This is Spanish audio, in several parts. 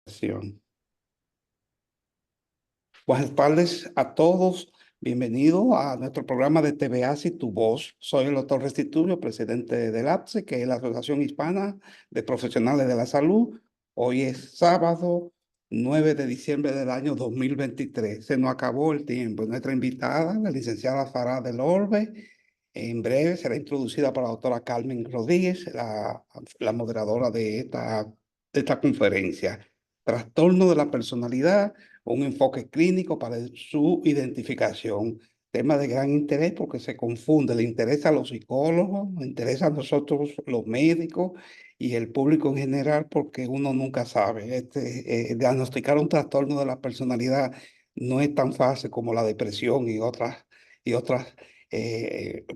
Sesión. Buenas tardes a todos. Bienvenido a nuestro programa de TVA y Tu Voz. Soy el doctor Restituyo, presidente del APSE, que es la Asociación Hispana de Profesionales de la Salud. Hoy es sábado 9 de diciembre del año 2023. Se nos acabó el tiempo. Nuestra invitada, la licenciada Farah del Orbe, en breve será introducida por la doctora Carmen Rodríguez, la moderadora de esta conferencia. Trastorno de la personalidad, un enfoque clínico para su identificación. Tema de gran interés porque se confunde, le interesa a los psicólogos, le interesa a nosotros los médicos y el público en general porque uno nunca sabe. Diagnosticar un trastorno de la personalidad no es tan fácil como la depresión y otras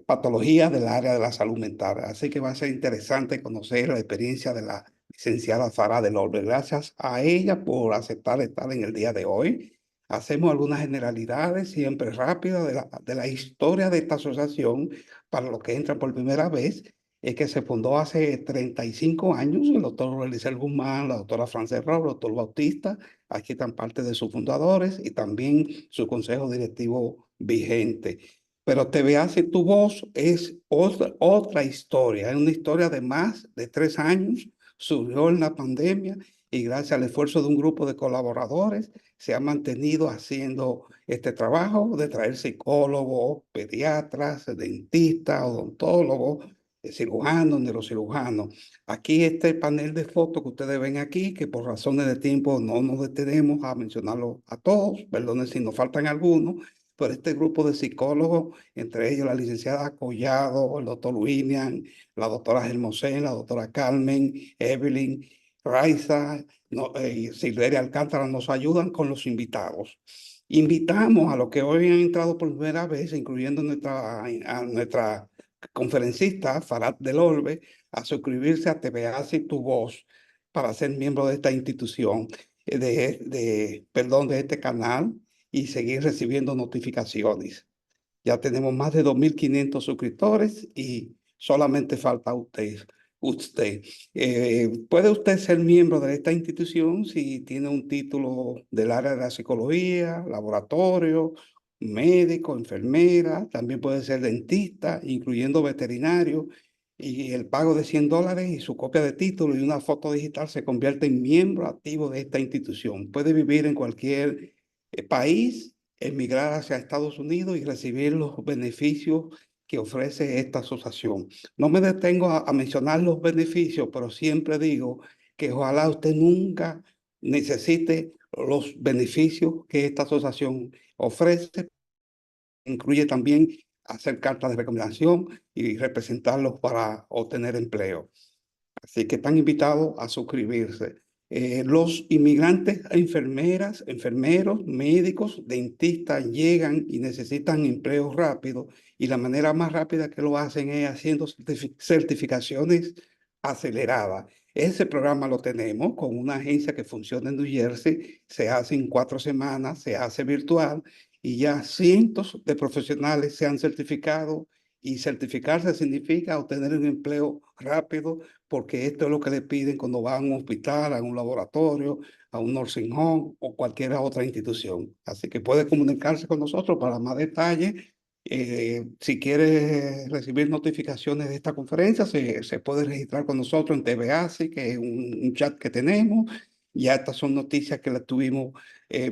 patologías del área de la salud mental. Así que va a ser interesante conocer la experiencia de la licenciada Farah del Orbe. Gracias a ella por aceptar estar en el día de hoy. Hacemos algunas generalidades, siempre rápidas, de la historia de esta asociación para los que entran por primera vez. Es que se fundó hace 35 años, el doctor Eliseo Guzmán, la doctora Frances Robles, el doctor Bautista, aquí están parte de sus fundadores y también su consejo directivo vigente. Pero TVA y Tu Voz es otra historia, es una historia de más de 3 años, surgió en la pandemia y gracias al esfuerzo de un grupo de colaboradores se ha mantenido haciendo este trabajo de traer psicólogos, pediatras, dentistas, odontólogos, cirujanos, neurocirujanos. Aquí este panel de fotos que ustedes ven aquí, que por razones de tiempo no nos detenemos a mencionarlo a todos, perdonen si nos faltan algunos, pero este grupo de psicólogos, entre ellos la licenciada Collado, el doctor William, la doctora Germosén, la doctora Carmen, Evelyn, Raiza, Silveria Alcántara, nos ayudan con los invitados. Invitamos a los que hoy han entrado por primera vez, incluyendo a nuestra conferencista, Farad del Orbe, a suscribirse a TVA y Tu Voz para ser miembro de esta institución, de este canal y seguir recibiendo notificaciones. Ya tenemos más de 2.500 suscriptores y solamente falta usted. ¿Puede usted ser miembro de esta institución si tiene un título del área de la psicología, laboratorio, médico, enfermera? También puede ser dentista, incluyendo veterinario. Y el pago de $100 y su copia de título y una foto digital se convierte en miembro activo de esta institución. Puede vivir en cualquier país, emigrar hacia Estados Unidos y recibir los beneficios que ofrece esta asociación. No me detengo a mencionar los beneficios, pero siempre digo que ojalá usted nunca necesite los beneficios que esta asociación ofrece. Incluye también hacer cartas de recomendación y representarlos para obtener empleo. Así que están invitados a suscribirse. Los inmigrantes, enfermeras, enfermeros, médicos, dentistas llegan y necesitan empleo rápido y la manera más rápida que lo hacen es haciendo certificaciones aceleradas. Ese programa lo tenemos con una agencia que funciona en New Jersey, se hace en 4 semanas, se hace virtual y ya cientos de profesionales se han certificado y certificarse significa obtener un empleo rápido porque esto es lo que le piden cuando van a un hospital, a un laboratorio, a un nursing home o cualquier otra institución. Así que puede comunicarse con nosotros para más detalles. Si quiere recibir notificaciones de esta conferencia, se puede registrar con nosotros en TVASI, que es un chat que tenemos. Ya estas son noticias que la estuvimos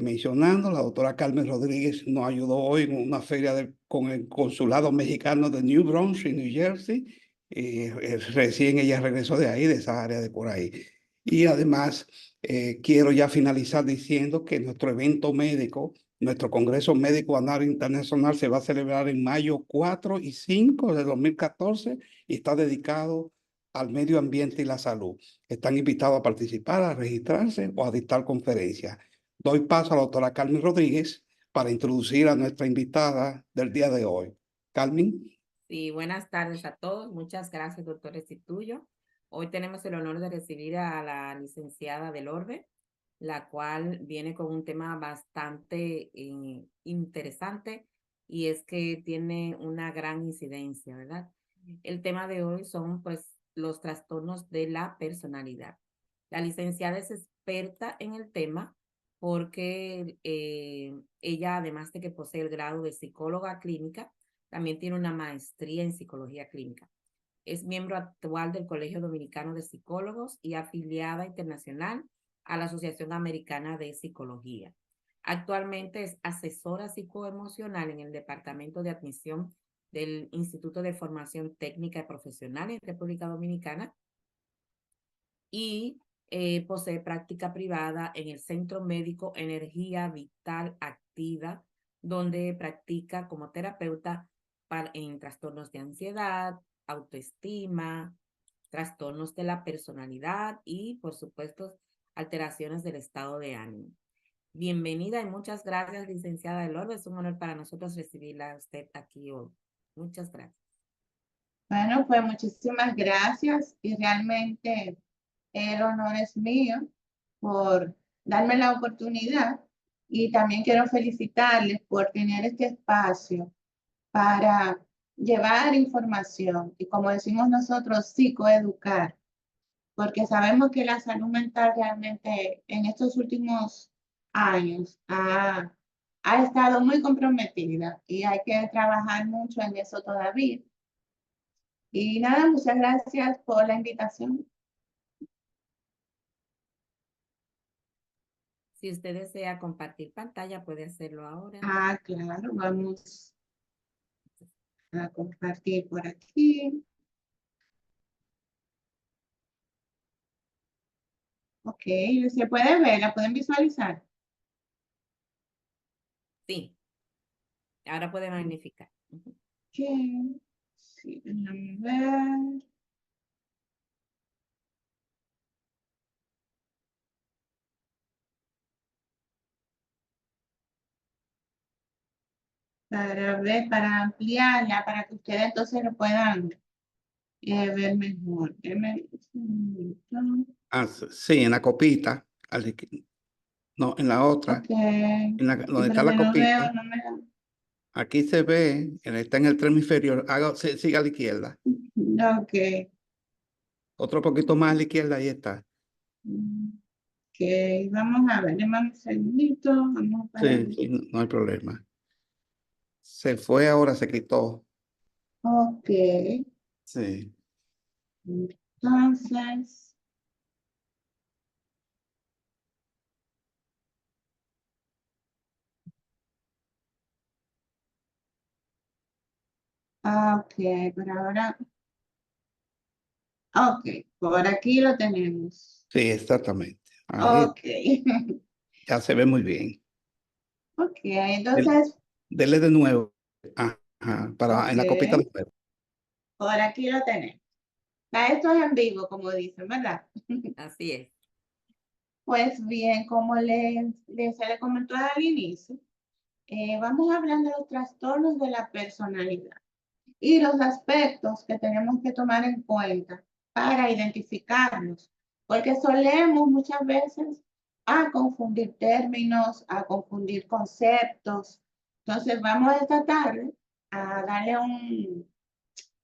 mencionando. La doctora Carmen Rodríguez nos ayudó hoy en una feria con el Consulado Mexicano de New Brunswick, New Jersey. Recién ella regresó de ahí, de esa área de por ahí. Y además, quiero ya finalizar diciendo que nuestro evento médico, nuestro Congreso Médico Anual Internacional se va a celebrar en mayo 4 y 5 de 2014 y está dedicado al medio ambiente y la salud. Están invitados a participar, a registrarse o a dictar conferencias. Doy paso a la doctora Carmen Rodríguez para introducir a nuestra invitada del día de hoy. Carmen. Sí, buenas tardes a todos. Muchas gracias, doctor Restituyo. Hoy tenemos el honor de recibir a la licenciada del Orbe, la cual viene con un tema bastante interesante y es que tiene una gran incidencia, ¿verdad? El tema de hoy son pues los trastornos de la personalidad. La licenciada es experta en el tema porque ella, además de que posee el grado de psicóloga clínica, también tiene una maestría en psicología clínica. Es miembro actual del Colegio Dominicano de Psicólogos y afiliada internacional a la Asociación Americana de Psicología. Actualmente es asesora psicoemocional en el Departamento de Admisión del Instituto de Formación Técnica y Profesional en República Dominicana y posee práctica privada en el Centro Médico Energía Vital Activa, donde practica como terapeuta en trastornos de ansiedad, autoestima, trastornos de la personalidad y, por supuesto, alteraciones del estado de ánimo. Bienvenida y muchas gracias, licenciada Elorbe. Es un honor para nosotros recibirla a usted aquí hoy. Muchas gracias. Bueno, pues muchísimas gracias y realmente el honor es mío por darme la oportunidad y también quiero felicitarles por tener este espacio para llevar información y, como decimos nosotros, psicoeducar, porque sabemos que la salud mental realmente en estos últimos años ha estado muy comprometida y hay que trabajar mucho en eso todavía. Y nada, muchas gracias por la invitación. Si usted desea compartir pantalla, puede hacerlo ahora. Ah, claro, vamos a compartir por aquí. Ok, se puede ver, la pueden visualizar. Sí, ahora puede magnificar. Ok, sí, déjame ver. Para ver, para ampliarla, para que ustedes entonces lo puedan ver mejor. Denme un segundito. Sí, en la copita. No, en la otra. Ok, sí, Donde está pero la que no veo, copita. no me da. Aquí se ve, está en el tren inferior. Siga a la izquierda. Ok. Otro poquito más a la izquierda, ahí está. Ok, vamos a ver, denme un segundito, vamos para Sí, sí, no hay problema. Se fue ahora, se quitó. Ok, Sí. entonces, ok, por ahora, ok, por aquí lo tenemos. Sí, exactamente. Ahí Ok, ya se ve muy bien. ok, Del- entonces, Dele de nuevo. Ajá, ok, en la copita de nuevo. por aquí lo tenemos. Esto es en vivo, como dicen, ¿verdad? Así es. Pues bien, como se le comentó al inicio, vamos a hablar de los trastornos de la personalidad y los aspectos que tenemos que tomar en cuenta para identificarlos, porque solemos muchas veces a confundir términos, a confundir conceptos. Entonces vamos esta tarde a darle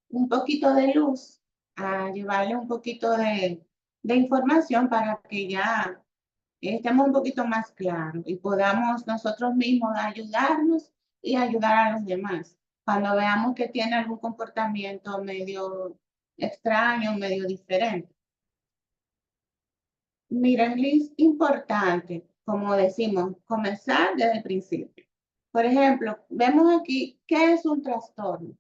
un poquito de luz, a llevarle un poquito de información para que ya estemos un poquito más claros y podamos nosotros mismos ayudarnos y ayudar a los demás. Cuando veamos que tiene algún comportamiento medio extraño, medio diferente. Miren, es importante, como decimos, comenzar desde el principio. Por ejemplo, vemos aquí qué es un trastorno,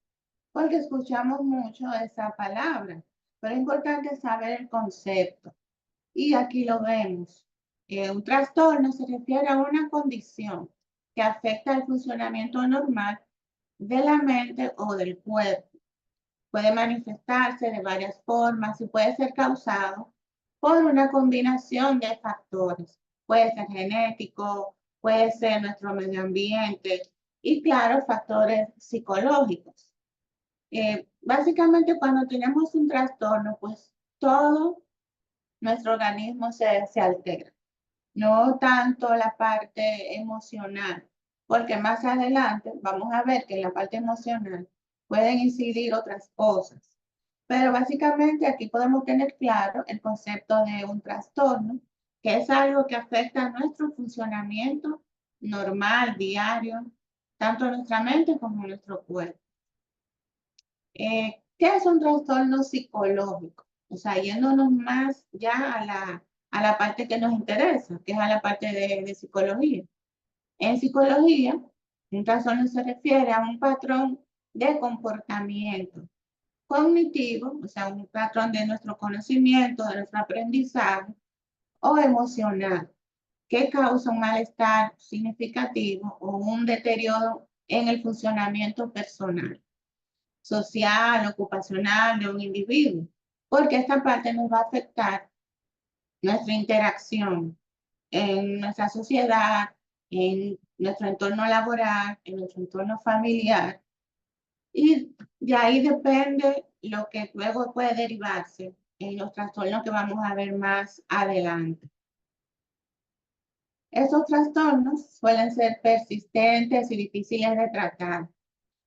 porque escuchamos mucho esa palabra, pero es importante saber el concepto. Y aquí lo vemos. Un trastorno se refiere a una condición que afecta el funcionamiento normal de la mente o del cuerpo. Puede manifestarse de varias formas y puede ser causado por una combinación de factores. Puede ser genético, puede ser nuestro medio ambiente y, claro, factores psicológicos. Básicamente, cuando tenemos un trastorno, pues todo nuestro organismo se altera, no tanto la parte emocional, porque más adelante vamos a ver que en la parte emocional pueden incidir otras cosas. Pero básicamente aquí podemos tener claro el concepto de un trastorno, que es algo que afecta a nuestro funcionamiento normal, diario, tanto en nuestra mente como en nuestro cuerpo. ¿Qué es un trastorno psicológico? O sea, yéndonos más ya a la parte que nos interesa, que es a la parte de psicología. En psicología, un trastorno se refiere a un patrón de comportamiento cognitivo, o sea, un patrón de nuestro conocimiento, de nuestro aprendizaje, o emocional, que causa un malestar significativo o un deterioro en el funcionamiento personal, social, ocupacional de un individuo, porque esta parte nos va a afectar nuestra interacción en nuestra sociedad, en nuestro entorno laboral, en nuestro entorno familiar, y de ahí depende lo que luego puede derivarse en los trastornos que vamos a ver más adelante. Estos trastornos suelen ser persistentes y difíciles de tratar,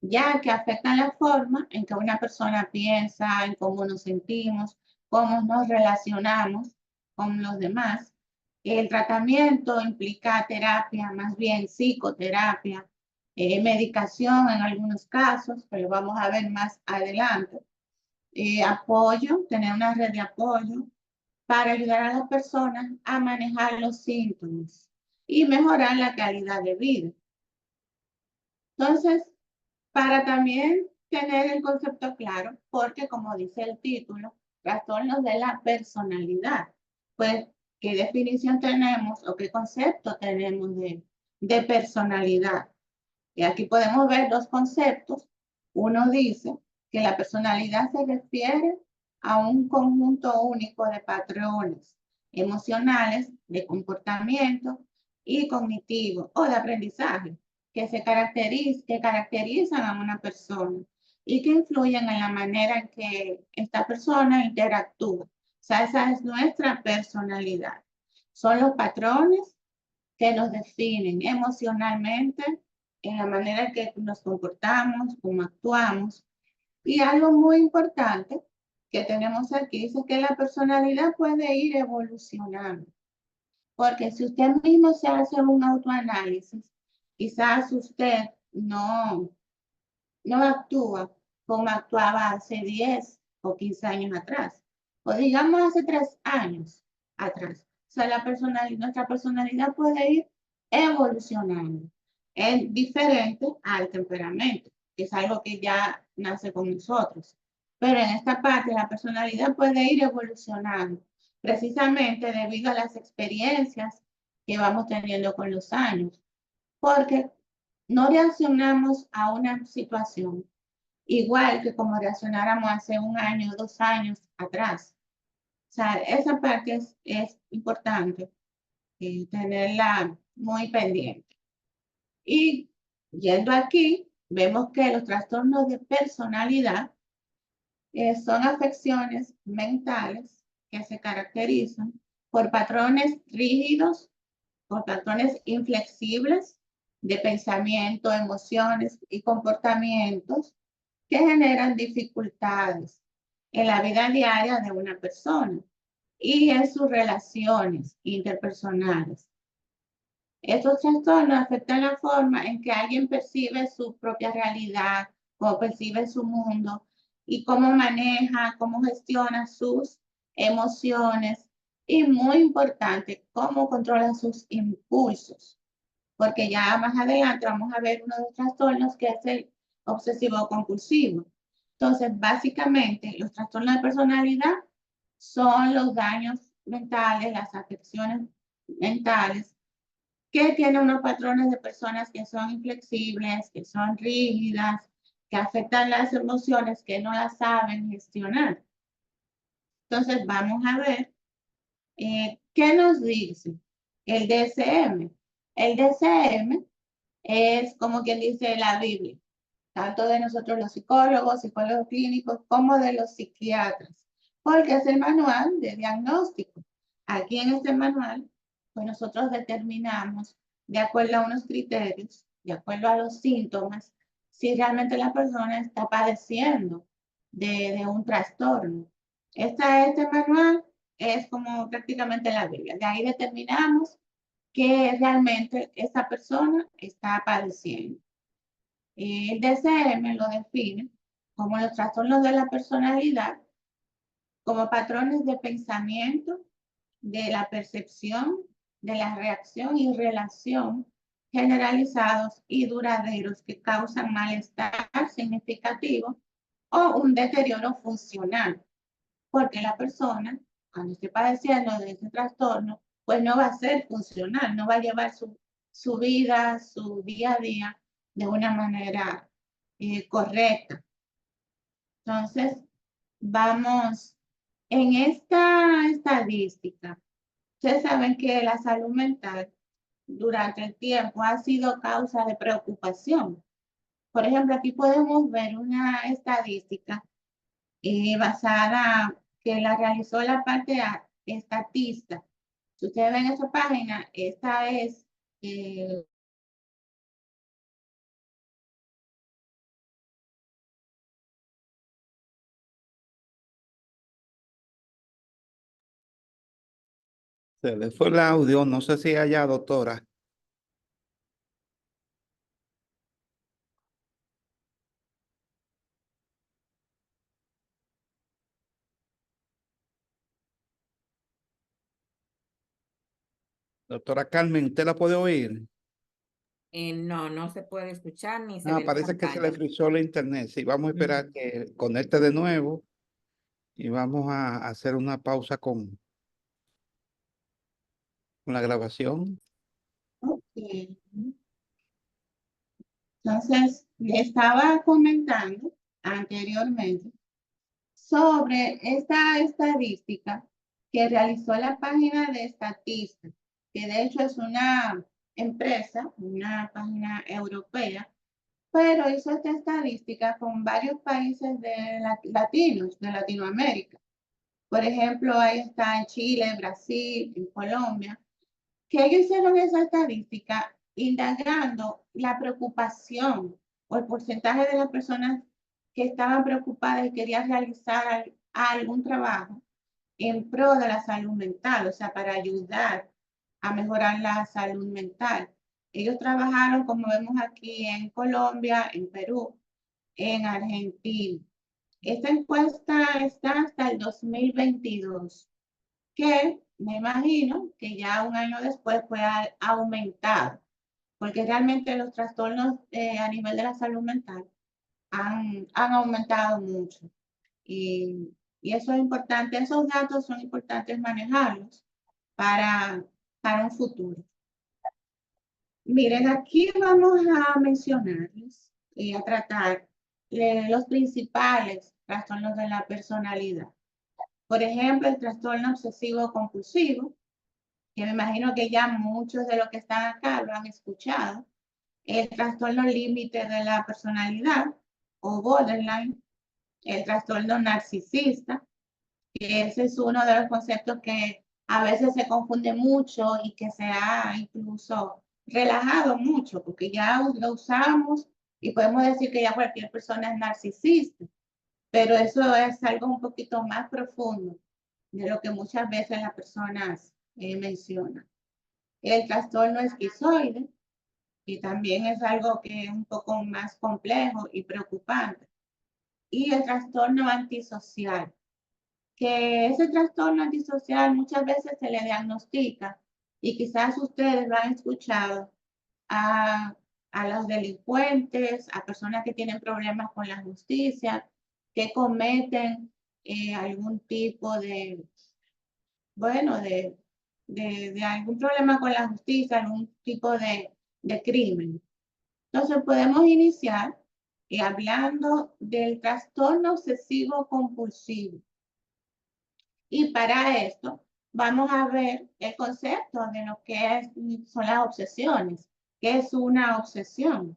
ya que afectan la forma en que una persona piensa, en cómo nos sentimos, cómo nos relacionamos con los demás. El tratamiento implica terapia, más bien psicoterapia, medicación en algunos casos, que lo vamos a ver más adelante, apoyo, tener una red de apoyo para ayudar a las personas a manejar los síntomas y mejorar la calidad de vida. Entonces, para también tener el concepto claro, porque como dice el título, trastornos de la personalidad, pues, ¿qué definición tenemos o qué concepto tenemos de personalidad? Y aquí podemos ver dos conceptos. Uno dice que la personalidad se refiere a un conjunto único de patrones emocionales, de comportamiento y cognitivo o de aprendizaje que caracterizan a una persona y que influyen en la manera en que esta persona interactúa. O sea, esa es nuestra personalidad. Son los patrones que nos definen emocionalmente, en la manera en que nos comportamos, cómo actuamos. Y algo muy importante que tenemos aquí es que la personalidad puede ir evolucionando. Porque si usted mismo se hace un autoanálisis, quizás usted no actúa como actuaba hace 10 o 15 años atrás. O digamos hace 3 años atrás. O sea, nuestra personalidad puede ir evolucionando. Es diferente al temperamento, que es algo que ya nace con nosotros. Pero en esta parte la personalidad puede ir evolucionando, precisamente debido a las experiencias que vamos teniendo con los años. Porque no reaccionamos a una situación igual que como reaccionáramos hace 1 año, 2 años atrás. O sea, esa parte es importante tenerla muy pendiente. Y yendo aquí, vemos que los trastornos de personalidad son afecciones mentales que se caracterizan por patrones rígidos, por patrones inflexibles de pensamiento, emociones y comportamientos que generan dificultades en la vida diaria de una persona y en sus relaciones interpersonales. Estos trastornos afectan la forma en que alguien percibe su propia realidad, cómo percibe su mundo y cómo maneja, cómo gestiona sus emociones y, muy importante, cómo controla sus impulsos. Porque ya más adelante vamos a ver uno de los trastornos que es el obsesivo compulsivo. Entonces, básicamente, los trastornos de personalidad son los daños mentales, las afecciones mentales que tienen unos patrones de personas que son inflexibles, que son rígidas, que afectan las emociones, que no las saben gestionar. Entonces, vamos a ver qué nos dice el DSM. El DSM es como quien dice la Biblia, tanto de nosotros los psicólogos clínicos, como de los psiquiatras, porque es el manual de diagnóstico. Aquí en este manual, pues nosotros determinamos, de acuerdo a unos criterios, de acuerdo a los síntomas, si realmente la persona está padeciendo de un trastorno. Este manual es como prácticamente la Biblia. De ahí determinamos que realmente esa persona está padeciendo. El DSM lo define como los trastornos de la personalidad, como patrones de pensamiento, de la percepción, de la reacción y relación generalizados y duraderos que causan malestar significativo o un deterioro funcional, porque la persona, cuando esté padeciendo de ese trastorno, pues no va a ser funcional, no va a llevar su vida, su día a día de una manera correcta. Entonces, vamos, en esta estadística, ustedes saben que la salud mental durante el tiempo ha sido causa de preocupación. Por ejemplo, aquí podemos ver una estadística basada que la realizó la parte estatista. Si ustedes ven esa página, esta es Se le fue el audio, no sé si allá, doctora. Doctora Carmen, ¿usted la puede oír? No, no se puede escuchar ni se Ah, ve la parece que se le pantalla. frizó la internet. Sí, vamos a esperar que conecte de nuevo y vamos a hacer una pausa con la grabación. ok. Entonces, le estaba comentando anteriormente sobre esta estadística que realizó la página de Statista, que de hecho es una empresa, una página europea, pero hizo esta estadística con varios países latinos, de Latinoamérica. Por ejemplo, ahí está en Chile, Brasil, en Colombia, que ellos hicieron esa estadística indagando la preocupación o el porcentaje de las personas que estaban preocupadas y querían realizar algún trabajo en pro de la salud mental, o sea, para ayudar a mejorar la salud mental. Ellos trabajaron, como vemos aquí, en Colombia, en Perú, en Argentina. Esta encuesta está hasta el 2022, que me imagino que ya un año después fue aumentado, porque realmente los trastornos a nivel de la salud mental han aumentado mucho. Y eso es importante, esos datos son importantes manejarlos para, para un futuro. Miren, aquí vamos a mencionarles y a tratar los principales trastornos de la personalidad. Por ejemplo, el trastorno obsesivo compulsivo, que me imagino que ya muchos de los que están acá lo han escuchado. El trastorno límite de la personalidad o borderline, el trastorno narcisista, que ese es uno de los conceptos que a veces se confunde mucho y que se ha incluso relajado mucho, porque ya lo usamos y podemos decir que ya cualquier persona es narcisista, pero eso es algo un poquito más profundo de lo que muchas veces las personas mencionan. El trastorno esquizoide, y también es algo que es un poco más complejo y preocupante. Y el trastorno antisocial, que ese trastorno antisocial muchas veces se le diagnostica y quizás ustedes lo han escuchado a, a los delincuentes, a personas que tienen problemas con la justicia, que cometen algún tipo de, bueno, de algún problema con la justicia, algún tipo de crimen. Entonces podemos iniciar hablando del trastorno obsesivo compulsivo. Y para esto vamos a ver el concepto de lo que son las obsesiones. ¿Qué es una obsesión?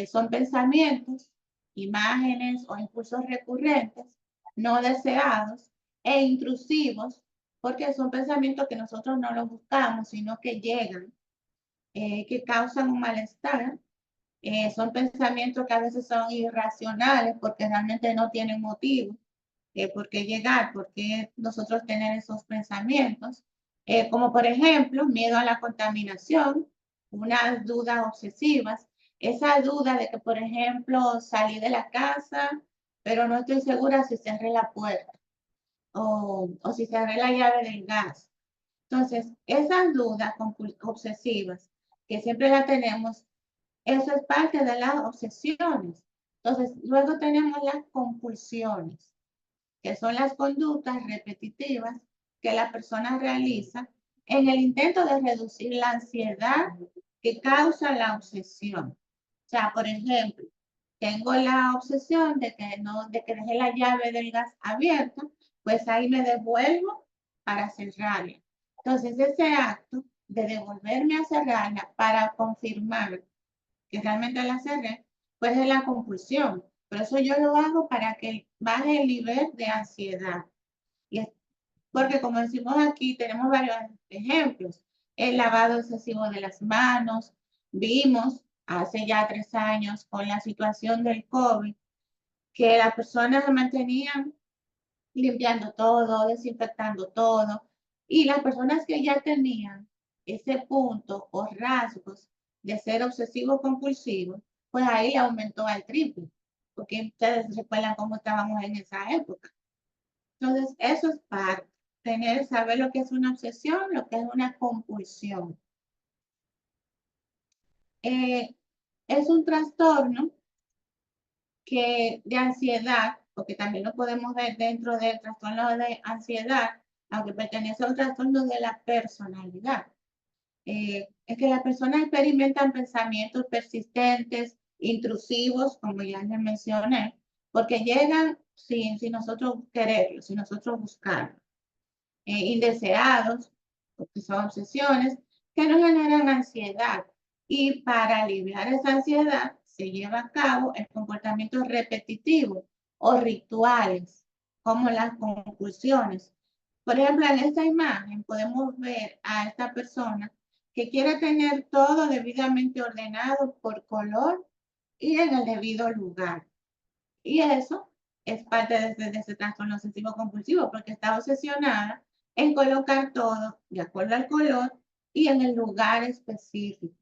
Son pensamientos, imágenes o impulsos recurrentes, no deseados e intrusivos, porque son pensamientos que nosotros no los buscamos, sino que llegan, que causan un malestar. Son pensamientos que a veces son irracionales porque realmente no tienen motivo. por qué llegar, por qué nosotros tener esos pensamientos, como por ejemplo, miedo a la contaminación, unas dudas obsesivas, esa duda de que, por ejemplo, salí de la casa, pero no estoy segura si cerré la puerta o si cerré la llave del gas. Entonces, esas dudas obsesivas que siempre las tenemos, eso es parte de las obsesiones. Entonces, luego tenemos las compulsiones, que son las conductas repetitivas que la persona realiza en el intento de reducir la ansiedad que causa la obsesión. O sea, por ejemplo, tengo la obsesión de que dejé la llave del gas abierta, pues ahí me devuelvo para cerrarla. Entonces, ese acto de devolverme a cerrarla para confirmar que realmente la cerré, pues es la compulsión. Por eso yo lo hago para que baje el nivel de ansiedad. Y es porque como decimos aquí, tenemos varios ejemplos. El lavado excesivo de las manos. Vimos hace ya 3 años con la situación del COVID, que las personas se mantenían limpiando todo, desinfectando todo. Y las personas que ya tenían ese punto o rasgos de ser obsesivo compulsivo, pues ahí aumentó al triple, porque ustedes recuerdan cómo estábamos en esa época. Entonces, eso es parte, saber lo que es una obsesión, lo que es una compulsión. Es un trastorno de ansiedad, porque también lo podemos ver dentro del trastorno de ansiedad, aunque pertenece a un trastorno de la personalidad. Es que las personas experimentan pensamientos persistentes, intrusivos, como ya les mencioné, porque llegan sin nosotros quererlo, sin nosotros buscarlo. Indeseados, porque son obsesiones, que nos generan ansiedad. Y para aliviar esa ansiedad se lleva a cabo el comportamiento repetitivo o rituales, como las compulsiones. Por ejemplo, en esta imagen podemos ver a esta persona que quiere tener todo debidamente ordenado por color y en el debido lugar. Y eso es parte de ese trastorno obsesivo compulsivo, porque está obsesionada en colocar todo de acuerdo al color y en el lugar específico.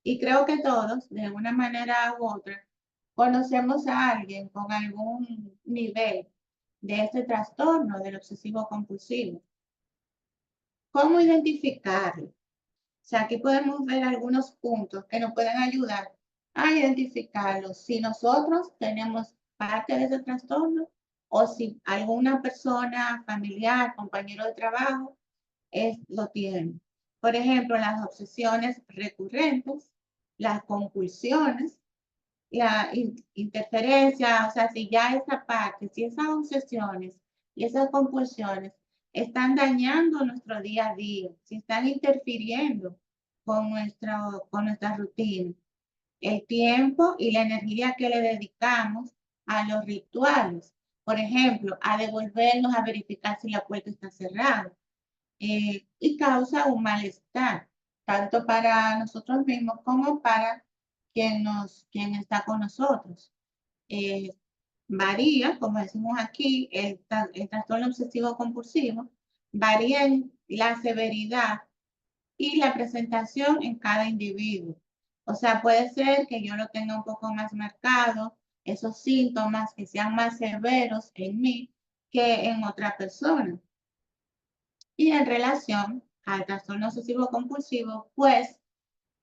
Y creo que todos, de una manera u otra, conocemos a alguien con algún nivel de este trastorno del obsesivo compulsivo. ¿Cómo identificarlo? O sea, aquí podemos ver algunos puntos que nos pueden ayudar a identificarlo. Si nosotros tenemos parte de ese trastorno o si alguna persona, familiar, compañero de trabajo, lo tiene. Por ejemplo, las obsesiones recurrentes, las compulsiones, la interferencia, o sea, si ya esa parte, si esas obsesiones y esas compulsiones están dañando nuestro día a día, si están interfiriendo con nuestra rutina, el tiempo y la energía que le dedicamos a los rituales, por ejemplo, a devolvernos a verificar si la puerta está cerrada, y causa un malestar, tanto para nosotros mismos como para quien está con nosotros. Varía, como decimos aquí, el trastorno obsesivo compulsivo, varía en la severidad y la presentación en cada individuo. O sea, puede ser que yo lo tenga un poco más marcado, esos síntomas que sean más severos en mí que en otra persona. Y en relación al trastorno obsesivo compulsivo, pues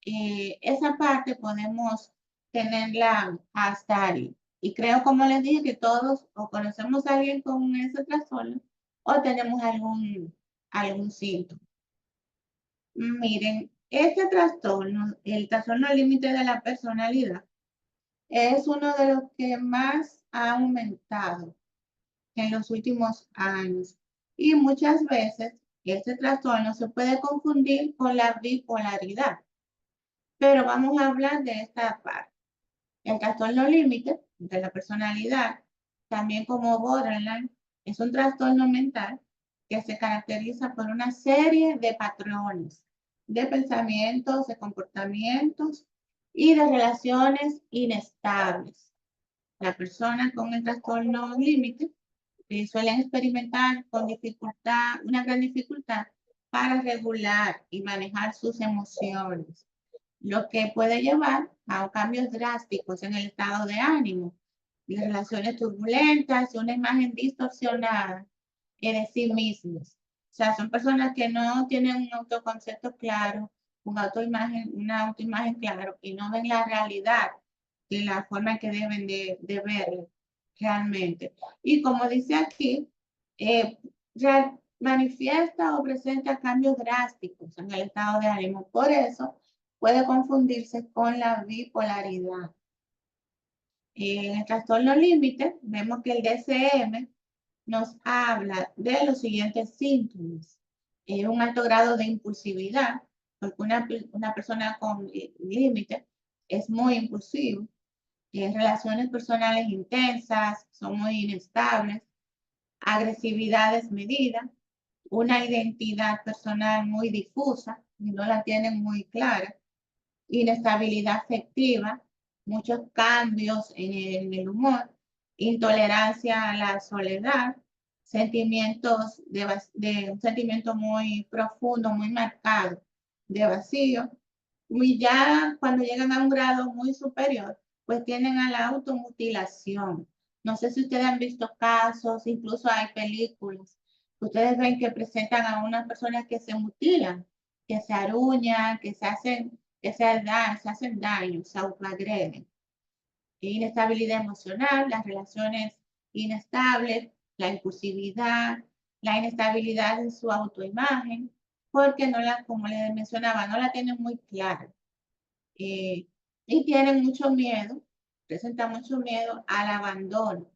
esa parte podemos tenerla hasta ahí. Y creo, como les dije, que todos o conocemos a alguien con ese trastorno o tenemos algún síntoma. Miren, este trastorno, el trastorno límite de la personalidad, es uno de los que más ha aumentado en los últimos años. Y muchas veces este trastorno se puede confundir con la bipolaridad. Pero vamos a hablar de esta parte. El trastorno límite de la personalidad, también como borderline, es un trastorno mental que se caracteriza por una serie de patrones, de pensamientos, de comportamientos y de relaciones inestables. La persona con el trastorno límite suelen experimentar con dificultad, una gran dificultad para regular y manejar sus emociones, lo que puede llevar a cambios drásticos en el estado de ánimo, y relaciones turbulentas y una imagen distorsionada de sí mismos. O sea, son personas que no tienen un autoconcepto claro, una autoimagen claro y no ven la realidad de la forma en que deben de verlo realmente. Y como dice aquí, eh, manifiesta o presenta cambios drásticos en el estado de ánimo. Por eso puede confundirse con la bipolaridad. En el trastorno límite, vemos que el DSM nos habla de los siguientes síntomas. Un alto grado de impulsividad, porque una persona con límite es muy impulsivo. Relaciones personales intensas, son muy inestables, agresividad desmedida, una identidad personal muy difusa y no la tienen muy clara, inestabilidad afectiva, muchos cambios en el humor, intolerancia a la soledad, sentimientos de un sentimiento muy profundo, muy marcado de vacío, y ya cuando llegan a un grado muy superior, pues tienden a la automutilación. No sé si ustedes han visto casos, incluso hay películas, ustedes ven que presentan a unas personas que se mutilan, que se aruñan, se hacen daño, se autoagreden. Inestabilidad emocional, las relaciones inestables, la impulsividad, la inestabilidad en su autoimagen, porque como les mencionaba, no la tienen muy clara. Y tienen mucho miedo, presentan mucho miedo al abandono.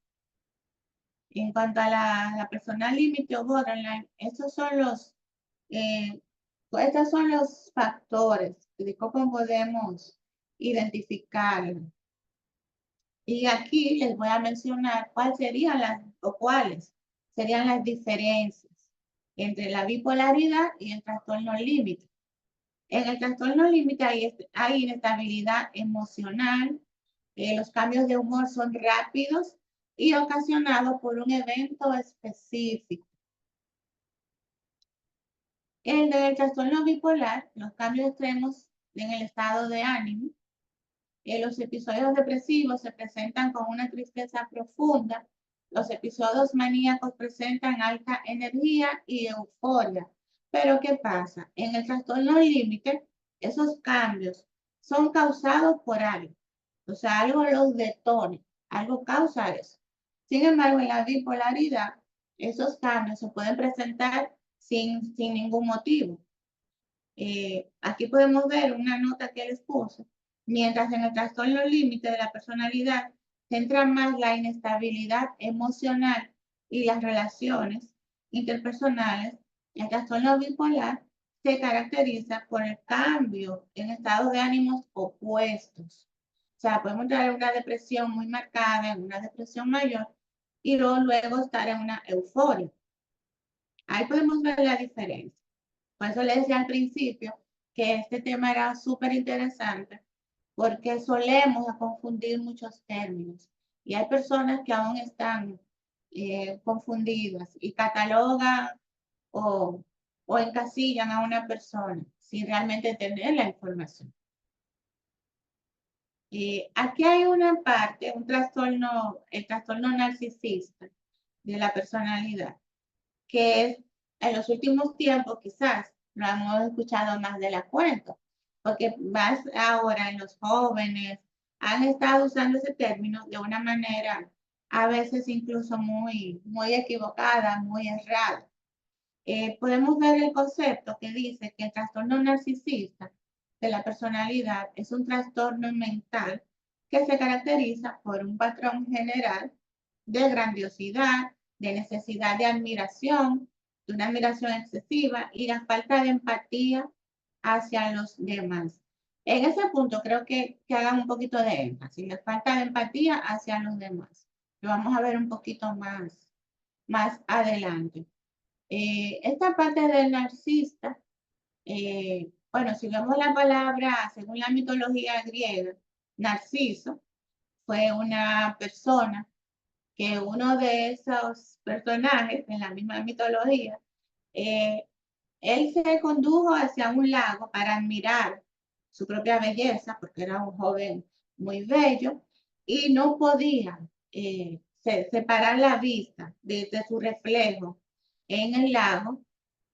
En cuanto a la persona límite o borderline, estos son los factores de cómo podemos identificarlo. Y aquí les voy a mencionar cuáles serían las diferencias entre la bipolaridad y el trastorno límite. En el trastorno límite hay inestabilidad emocional, los cambios de humor son rápidos y ocasionados por un evento específico. En el trastorno bipolar, los cambios extremos en el estado de ánimo, los episodios depresivos se presentan con una tristeza profunda, los episodios maníacos presentan alta energía y euforia. Pero ¿qué pasa? En el trastorno límite, esos cambios son causados por algo. O sea, algo los detone, algo causa eso. Sin embargo, en la bipolaridad, esos cambios se pueden presentar sin ningún motivo. Aquí podemos ver una nota que les puse. Mientras en el trastorno límite de la personalidad centra más la inestabilidad emocional y las relaciones interpersonales, el trastorno bipolar se caracteriza por el cambio en estados de ánimos opuestos. O sea, podemos tener una depresión muy marcada, una depresión mayor, y luego estar en una euforia. Ahí podemos ver la diferencia. Por eso les decía al principio que este tema era súper interesante porque solemos confundir muchos términos y hay personas que aún están confundidas y catalogan o encasillan a una persona sin realmente tener la información. Aquí hay una parte, el trastorno narcisista de la personalidad, que es en los últimos tiempos quizás lo hemos escuchado más de la cuenta, porque más ahora en los jóvenes han estado usando ese término de una manera a veces incluso muy equivocada, muy errada. Podemos ver el concepto que dice que el trastorno narcisista de la personalidad es un trastorno mental que se caracteriza por un patrón general de grandiosidad, de necesidad de admiración, de una admiración excesiva y la falta de empatía hacia los demás. En ese punto creo que hagan un poquito de énfasis, la falta de empatía hacia los demás. Lo vamos a ver un poquito más adelante. Esta parte del narcisista, bueno, si vemos la palabra, según la mitología griega, Narciso fue una persona que uno de esos personajes en la misma mitología, él se condujo hacia un lago para admirar su propia belleza, porque era un joven muy bello, y no podía separar la vista de su reflejo en el lago,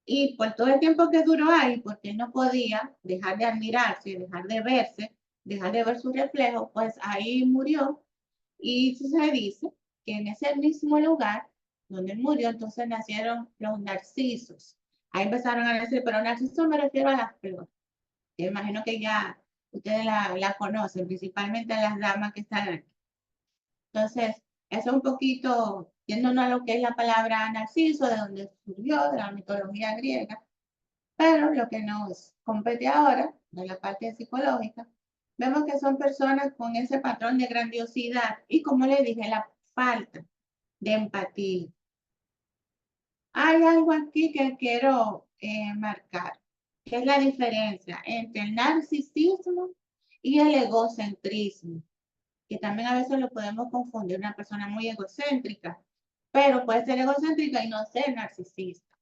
y por todo el tiempo que duró ahí, porque él no podía dejar de admirarse, dejar de verse, dejar de ver su reflejo, pues ahí murió. Y se dice que en ese mismo lugar donde él murió, entonces nacieron los narcisos. Ahí empezaron a decir, pero narciso me refiero a las flores. Yo imagino que ya ustedes la conocen, principalmente las damas que están aquí. Entonces, eso es un poquito, yéndonos a lo que es la palabra narciso, de donde surgió, de la mitología griega, pero lo que nos compete ahora, de la parte psicológica, vemos que son personas con ese patrón de grandiosidad y, como le dije, la falta de empatía. Hay algo aquí que quiero marcar, que es la diferencia entre el narcisismo y el egocentrismo, que también a veces lo podemos confundir, una persona muy egocéntrica, pero puede ser egocéntrica y no ser narcisista.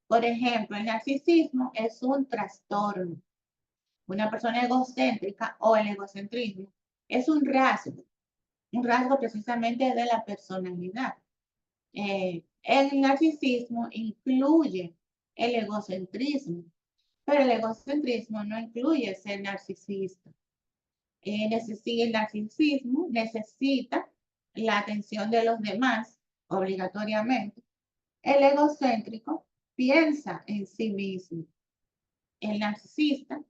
Por ejemplo, el narcisismo es un trastorno. Una persona egocéntrica o el egocentrismo es un rasgo precisamente de la personalidad. El narcisismo incluye el egocentrismo, pero el egocentrismo no incluye ser narcisista. El narcisismo necesita la atención de los demás obligatoriamente. El egocéntrico piensa en sí mismo. El narcisista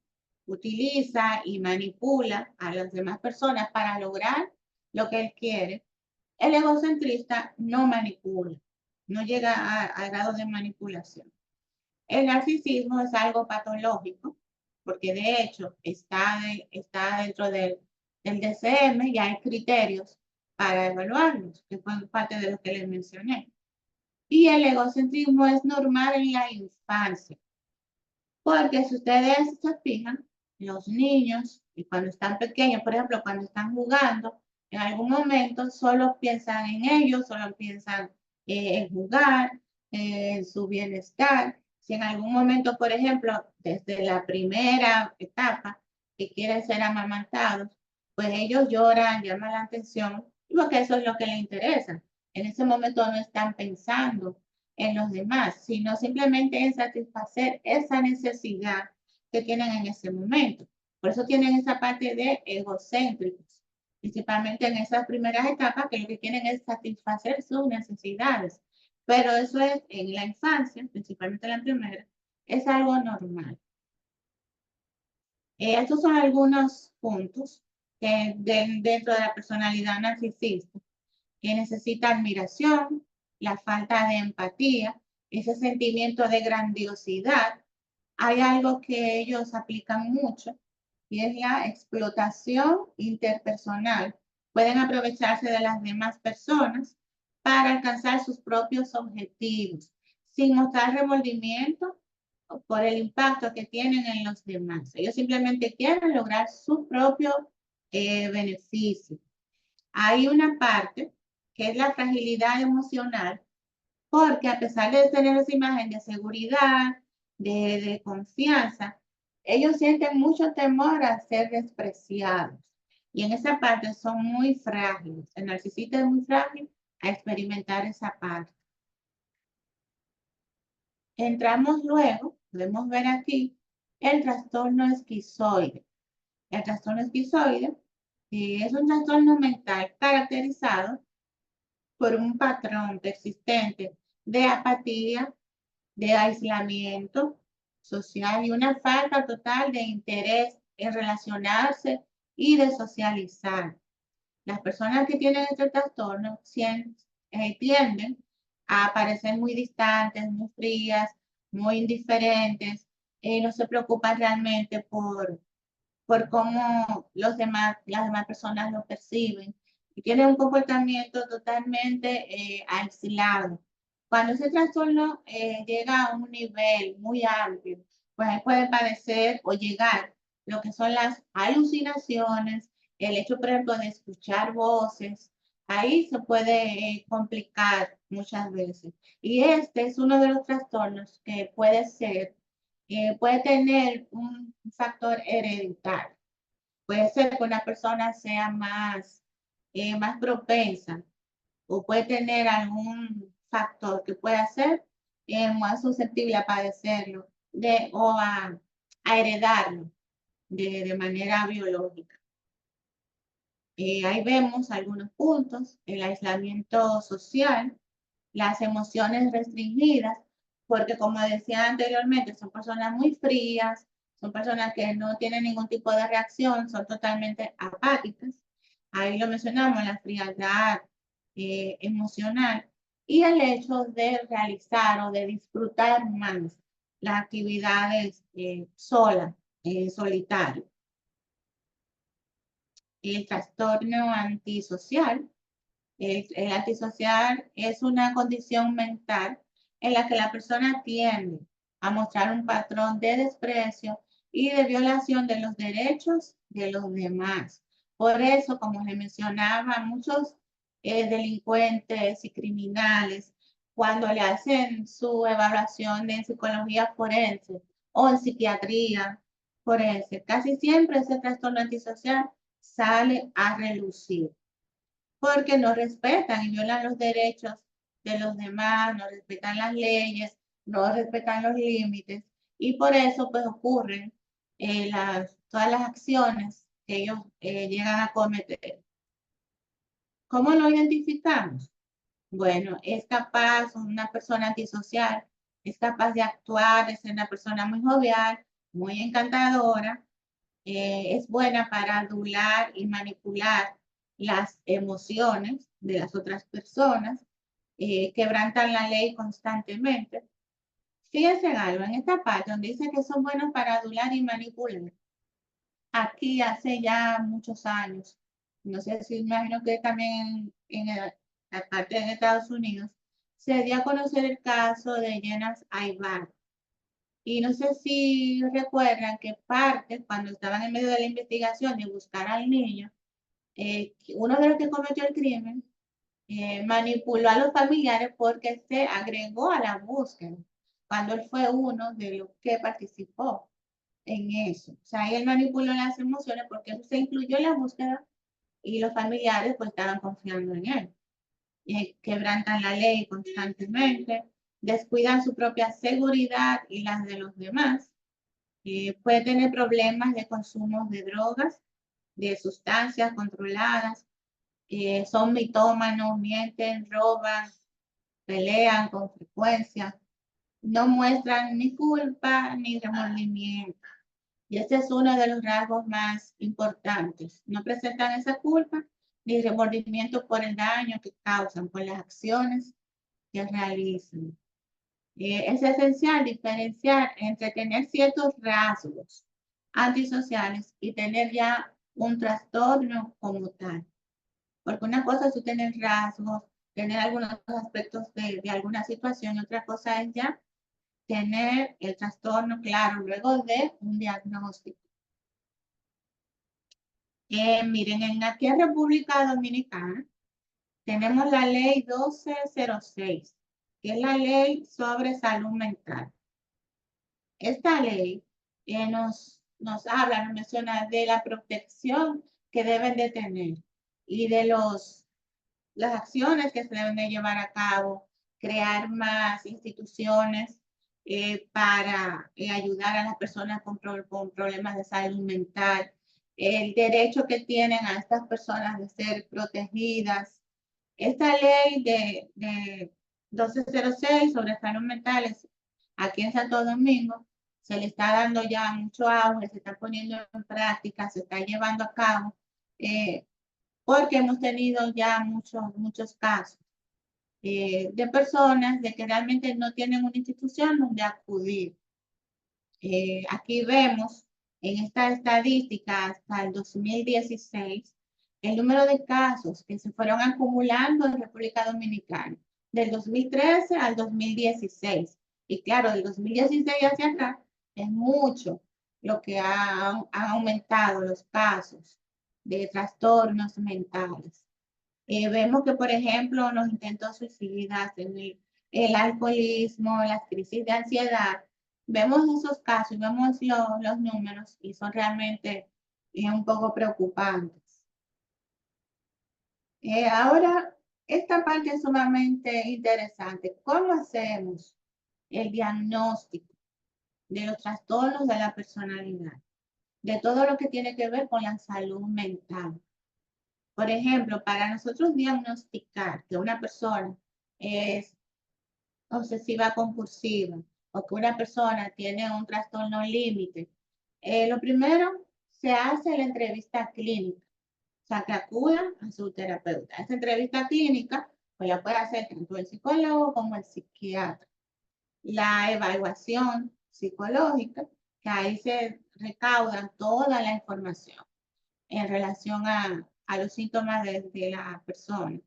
utiliza y manipula a las demás personas para lograr lo que él quiere. El egocentrista no manipula, no llega a grado de manipulación. El narcisismo es algo patológico, porque de hecho está dentro del DCM y hay criterios para evaluarlos, que fue parte de lo que les mencioné. Y el egocentrismo es normal en la infancia, porque si ustedes se fijan, los niños, y cuando están pequeños, por ejemplo, cuando están jugando, en algún momento solo piensan en ellos, solo piensan en jugar, en su bienestar. Si en algún momento, por ejemplo, desde la primera etapa que quieren ser amamantados, pues ellos lloran, llaman la atención, porque eso es lo que les interesa. En ese momento no están pensando en los demás, sino simplemente en satisfacer esa necesidad que tienen en ese momento. Por eso tienen esa parte de egocéntricos, principalmente en esas primeras etapas que lo que quieren es satisfacer sus necesidades. Pero eso es en la infancia, principalmente en la primera, es algo normal. Estos son algunos puntos que dentro de la personalidad narcisista, que necesita admiración, la falta de empatía, ese sentimiento de grandiosidad. Hay algo que ellos aplican mucho y es la explotación interpersonal. Pueden aprovecharse de las demás personas para alcanzar sus propios objetivos, sin mostrar remordimiento por el impacto que tienen en los demás. Ellos simplemente quieren lograr su propio beneficio. Hay una parte que es la fragilidad emocional, porque a pesar de tener esa imagen de seguridad, de confianza, ellos sienten mucho temor a ser despreciados. Y en esa parte son muy frágiles. El narcisista es muy frágil a experimentar esa parte. Entramos luego, podemos ver aquí, el trastorno esquizoide. El trastorno esquizoide es un trastorno mental caracterizado por un patrón persistente de apatía, de aislamiento social y una falta total de interés en relacionarse y de socializar. Las personas que tienen este trastorno tienden a parecer muy distantes, muy frías, muy indiferentes, no se preocupan realmente por cómo las demás personas lo perciben y tienen un comportamiento totalmente aislado. Cuando ese trastorno llega a un nivel muy amplio, pues ahí puede padecer o llegar lo que son las alucinaciones, el hecho, por ejemplo, de escuchar voces, ahí se puede complicar muchas veces. Y este es uno de los trastornos que puede tener un factor hereditario. Puede ser que una persona sea más propensa o puede tener algún factor que pueda ser más susceptible a padecerlo o a heredarlo de manera biológica. Ahí vemos algunos puntos: el aislamiento social, las emociones restringidas, porque como decía anteriormente, son personas muy frías, son personas que no tienen ningún tipo de reacción, son totalmente apáticas. Ahí lo mencionamos, la frialdad emocional y el hecho de realizar o de disfrutar más las actividades solas, solitario. El trastorno antisocial. El antisocial es una condición mental en la que la persona tiende a mostrar un patrón de desprecio y de violación de los derechos de los demás. Por eso, como le mencionaba, muchos delincuentes y criminales, cuando le hacen su evaluación en psicología forense o en psiquiatría forense, casi siempre ese trastorno antisocial sale a relucir porque no respetan y violan los derechos de los demás, no respetan las leyes, no respetan los límites y por eso pues ocurren todas las acciones que ellos llegan a cometer. ¿Cómo lo identificamos? Bueno, es capaz, una persona antisocial, es capaz de actuar, de ser una persona muy jovial, muy encantadora, es buena para adular y manipular las emociones de las otras personas, quebrantan la ley constantemente. Fíjense en algo, en esta parte donde dice que son buenos para adular y manipular, aquí hace ya muchos años, no sé si imagino que también la parte de Estados Unidos, se dio a conocer el caso de Jonas Aybar. Y no sé si recuerdan que parte, cuando estaban en medio de la investigación de buscar al niño, uno de los que cometió el crimen manipuló a los familiares porque se agregó a la búsqueda, cuando él fue uno de los que participó en eso. O sea, él manipuló las emociones porque él se incluyó en la búsqueda y los familiares pues estaban confiando en él. Quebrantan la ley constantemente, descuidan su propia seguridad y las de los demás. Puede tener problemas de consumo de drogas, de sustancias controladas, son mitómanos, mienten, roban, pelean con frecuencia, no muestran ni culpa ni remordimiento. Y este es uno de los rasgos más importantes. No presentan esa culpa ni remordimiento por el daño que causan, por las acciones que realizan. Es esencial diferenciar entre tener ciertos rasgos antisociales y tener ya un trastorno como tal. Porque una cosa es tú tener rasgos, tener algunos aspectos de alguna situación, y otra cosa es ya tener el trastorno, claro, luego de un diagnóstico. Miren, aquí en República Dominicana tenemos la ley 1206, que es la ley sobre salud mental. Esta ley nos habla, nos menciona de la protección que deben de tener y de las acciones que se deben de llevar a cabo, crear más instituciones para ayudar a las personas con problemas de salud mental, el derecho que tienen a estas personas de ser protegidas. Esta ley de 1206 sobre salud mental aquí en Santo Domingo se le está dando ya mucho auge, se está poniendo en práctica, se está llevando a cabo, porque hemos tenido ya muchos casos de personas de que realmente no tienen una institución donde acudir. Aquí vemos en esta estadística hasta el 2016 el número de casos que se fueron acumulando en República Dominicana del 2013 al 2016. Y claro, del 2016 hacia acá es mucho lo que han aumentado los casos de trastornos mentales. Vemos que, por ejemplo, los intentos suicidas, el alcoholismo, las crisis de ansiedad, vemos esos casos, vemos los números y son realmente un poco preocupantes. Ahora, esta parte es sumamente interesante. ¿Cómo hacemos el diagnóstico de los trastornos de la personalidad? De todo lo que tiene que ver con la salud mental. Por ejemplo, para nosotros diagnosticar que una persona es obsesiva compulsiva o que una persona tiene un trastorno límite, lo primero se hace la entrevista clínica, o sea, que acuda a su terapeuta. Esta entrevista clínica pues la puede hacer tanto el psicólogo como el psiquiatra. La evaluación psicológica, que ahí se recauda toda la información en relación a los síntomas de la persona.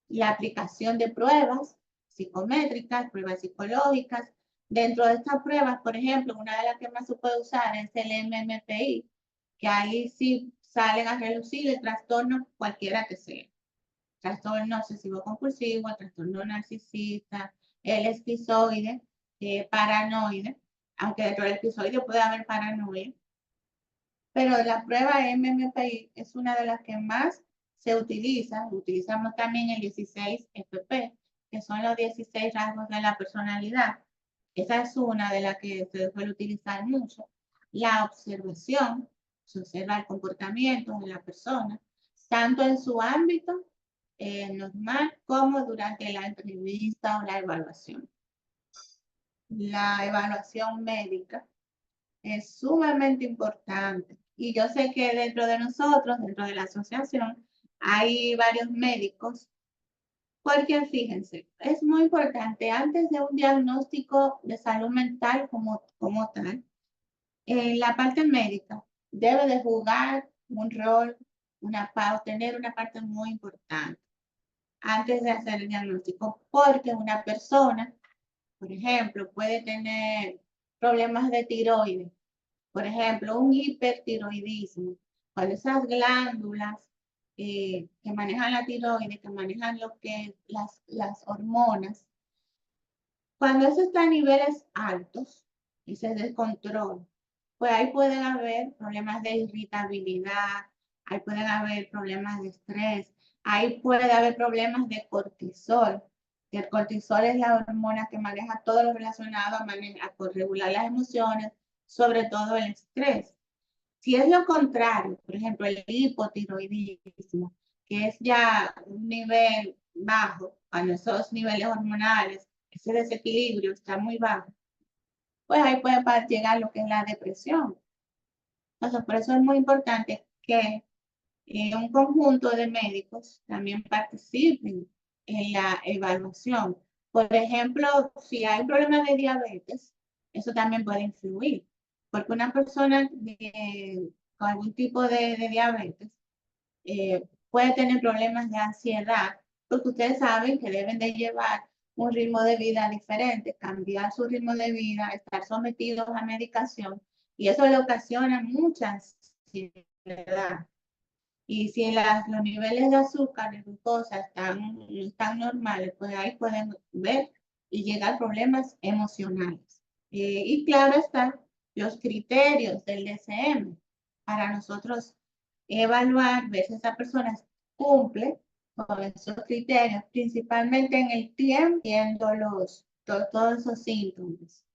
La aplicación de pruebas psicométricas, pruebas psicológicas. Dentro de estas pruebas, por ejemplo, una de las que más se puede usar es el MMPI, que ahí sí salen a relucir el trastorno cualquiera que sea. Trastorno obsesivo compulsivo, trastorno narcisista, el esquizoide, paranoide, aunque dentro del esquizoide puede haber paranoia. Pero la prueba MMPI es una de las que más se utiliza. Utilizamos también el 16FP, que son los 16 rasgos de la personalidad. Esa es una de las que se suele utilizar mucho. La observación, se observa el comportamiento de la persona, tanto en su ámbito normal como durante la entrevista o la evaluación. La evaluación médica es sumamente importante. Y yo sé que dentro de nosotros, dentro de la asociación, hay varios médicos, porque fíjense, es muy importante antes de un diagnóstico de salud mental como tal, la parte médica debe de jugar un rol, tener una parte muy importante antes de hacer el diagnóstico, porque una persona, por ejemplo, puede tener problemas de tiroides, por ejemplo, un hipertiroidismo, cuando esas glándulas que manejan la tiroides, que manejan lo que las hormonas, cuando eso está a niveles altos, ese descontrol, pues ahí pueden haber problemas de irritabilidad, ahí pueden haber problemas de estrés, ahí puede haber problemas de cortisol. Que el cortisol es la hormona que maneja todo lo relacionado a regular las emociones, sobre todo el estrés. Si es lo contrario, por ejemplo, el hipotiroidismo, que es ya un nivel bajo, cuando esos niveles hormonales, ese desequilibrio está muy bajo, pues ahí puede llegar lo que es la depresión. Entonces, por eso es muy importante que un conjunto de médicos también participen en la evaluación. Por ejemplo, si hay un problema de diabetes, eso también puede influir, porque una persona con algún tipo de diabetes puede tener problemas de ansiedad, porque ustedes saben que deben de llevar un ritmo de vida diferente, cambiar su ritmo de vida, estar sometidos a medicación, y eso le ocasiona mucha ansiedad. Y si los niveles de azúcar y glucosa están normales, pues ahí pueden ver y llegar problemas emocionales. Y claro está, los criterios del DSM para nosotros evaluar, ver si esa persona cumple con esos criterios, principalmente en el tiempo, viendo todos esos síntomas.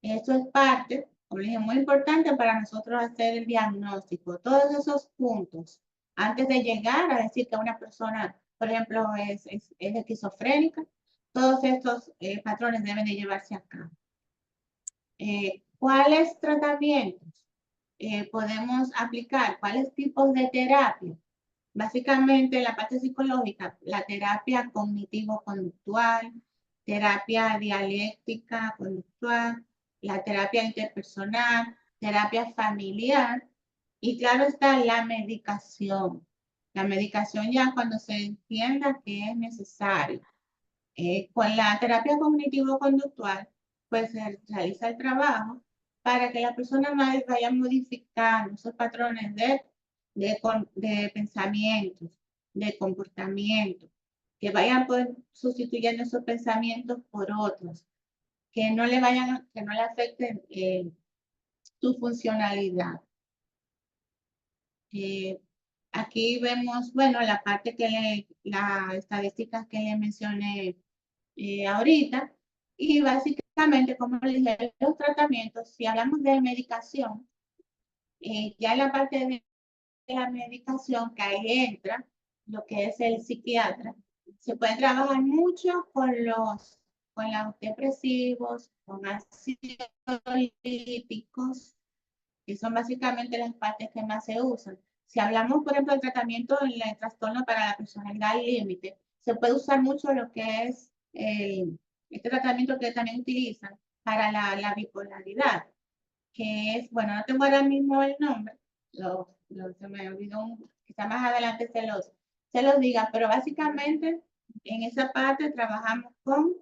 Eso es parte, como dije, muy importante para nosotros hacer el diagnóstico, todos esos puntos, antes de llegar a decir que una persona, por ejemplo, es esquizofrénica, todos estos patrones deben de llevarse a cabo. ¿Cuáles tratamientos podemos aplicar? ¿Cuáles tipos de terapia? Básicamente, la parte psicológica, la terapia cognitivo-conductual, terapia dialéctica conductual, la terapia interpersonal, terapia familiar y claro está la medicación. La medicación ya cuando se entienda que es necesario. Con la terapia cognitivo-conductual, pues se realiza el trabajo para que la persona vaya modificando esos patrones de pensamientos, de comportamiento, que vayan sustituyendo esos pensamientos por otros, que no le afecten su funcionalidad. Aquí vemos, bueno, la parte las estadísticas que le mencioné ahorita, y básicamente, como les dije, los tratamientos, si hablamos de medicación, ya en la parte de la medicación, que ahí entra lo que es el psiquiatra, se puede trabajar mucho con los depresivos, con ansiolíticos, que son básicamente las partes que más se usan. Si hablamos, por ejemplo, del tratamiento en el trastorno para la personalidad límite, se puede usar mucho lo que es este tratamiento que también utilizan para la bipolaridad, que es, bueno, no tengo ahora mismo el nombre, se me olvidó, quizá más adelante se los diga, pero básicamente en esa parte trabajamos con,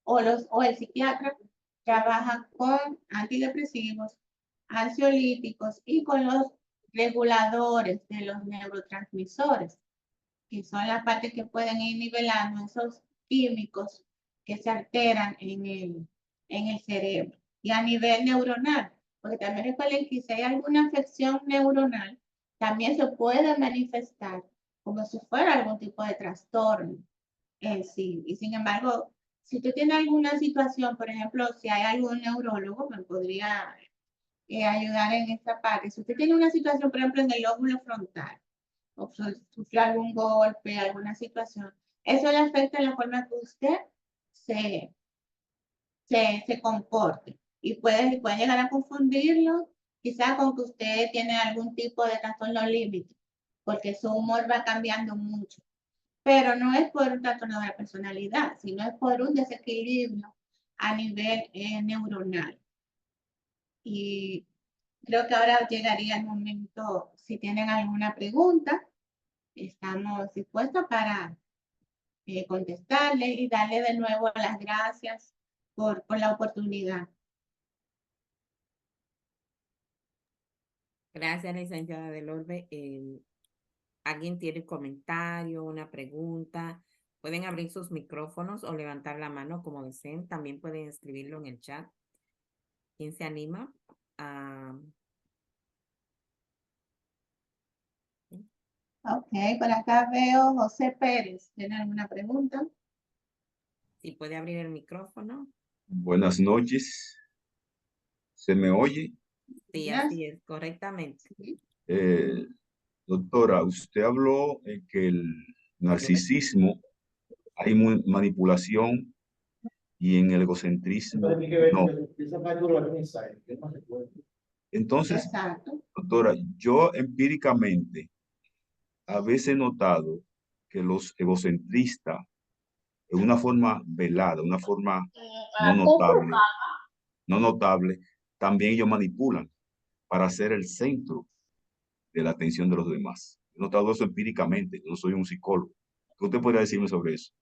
o el psiquiatra trabaja con antidepresivos, ansiolíticos y con los reguladores de los neurotransmisores, que son las partes que pueden ir nivelando esos químicos que se alteran en el cerebro. Y a nivel neuronal, porque también recuerden que si hay alguna afección neuronal, también se puede manifestar como si fuera algún tipo de trastorno en sí. Y sin embargo, si usted tiene alguna situación, por ejemplo, si hay algún neurólogo, me podría ayudar en esta parte. Si usted tiene una situación, por ejemplo, en el lóbulo frontal, o sufrió algún golpe, alguna situación, eso le afecta la forma que usted se comporte. Y puede llegar a confundirlo quizás con que usted tiene algún tipo de trastorno límite, porque su humor va cambiando mucho. Pero no es por un trastorno de la personalidad, sino es por un desequilibrio a nivel neuronal. Y creo que ahora llegaría el momento, si tienen alguna pregunta, estamos dispuestos para contestarle y darle de nuevo las gracias por la oportunidad. Gracias, licenciada Del Orbe. ¿Alguien tiene comentario, una pregunta? Pueden abrir sus micrófonos o levantar la mano como deseen. También pueden escribirlo en el chat. ¿Quién se anima? Ok, por acá veo José Pérez. ¿Tiene alguna pregunta? Si puede abrir el micrófono. Buenas noches. ¿Se me oye? Sí, así es, correctamente. Sí. Doctora, usted habló en que el narcisismo hay manipulación y en el egocentrismo no. Entonces, Exacto. doctora, yo empíricamente a veces he notado que los egocentristas, en una forma velada, una forma no notable, también ellos manipulan para ser el centro de la atención de los demás. He notado eso empíricamente, yo no soy un psicólogo. ¿Qué usted podría decirme sobre eso?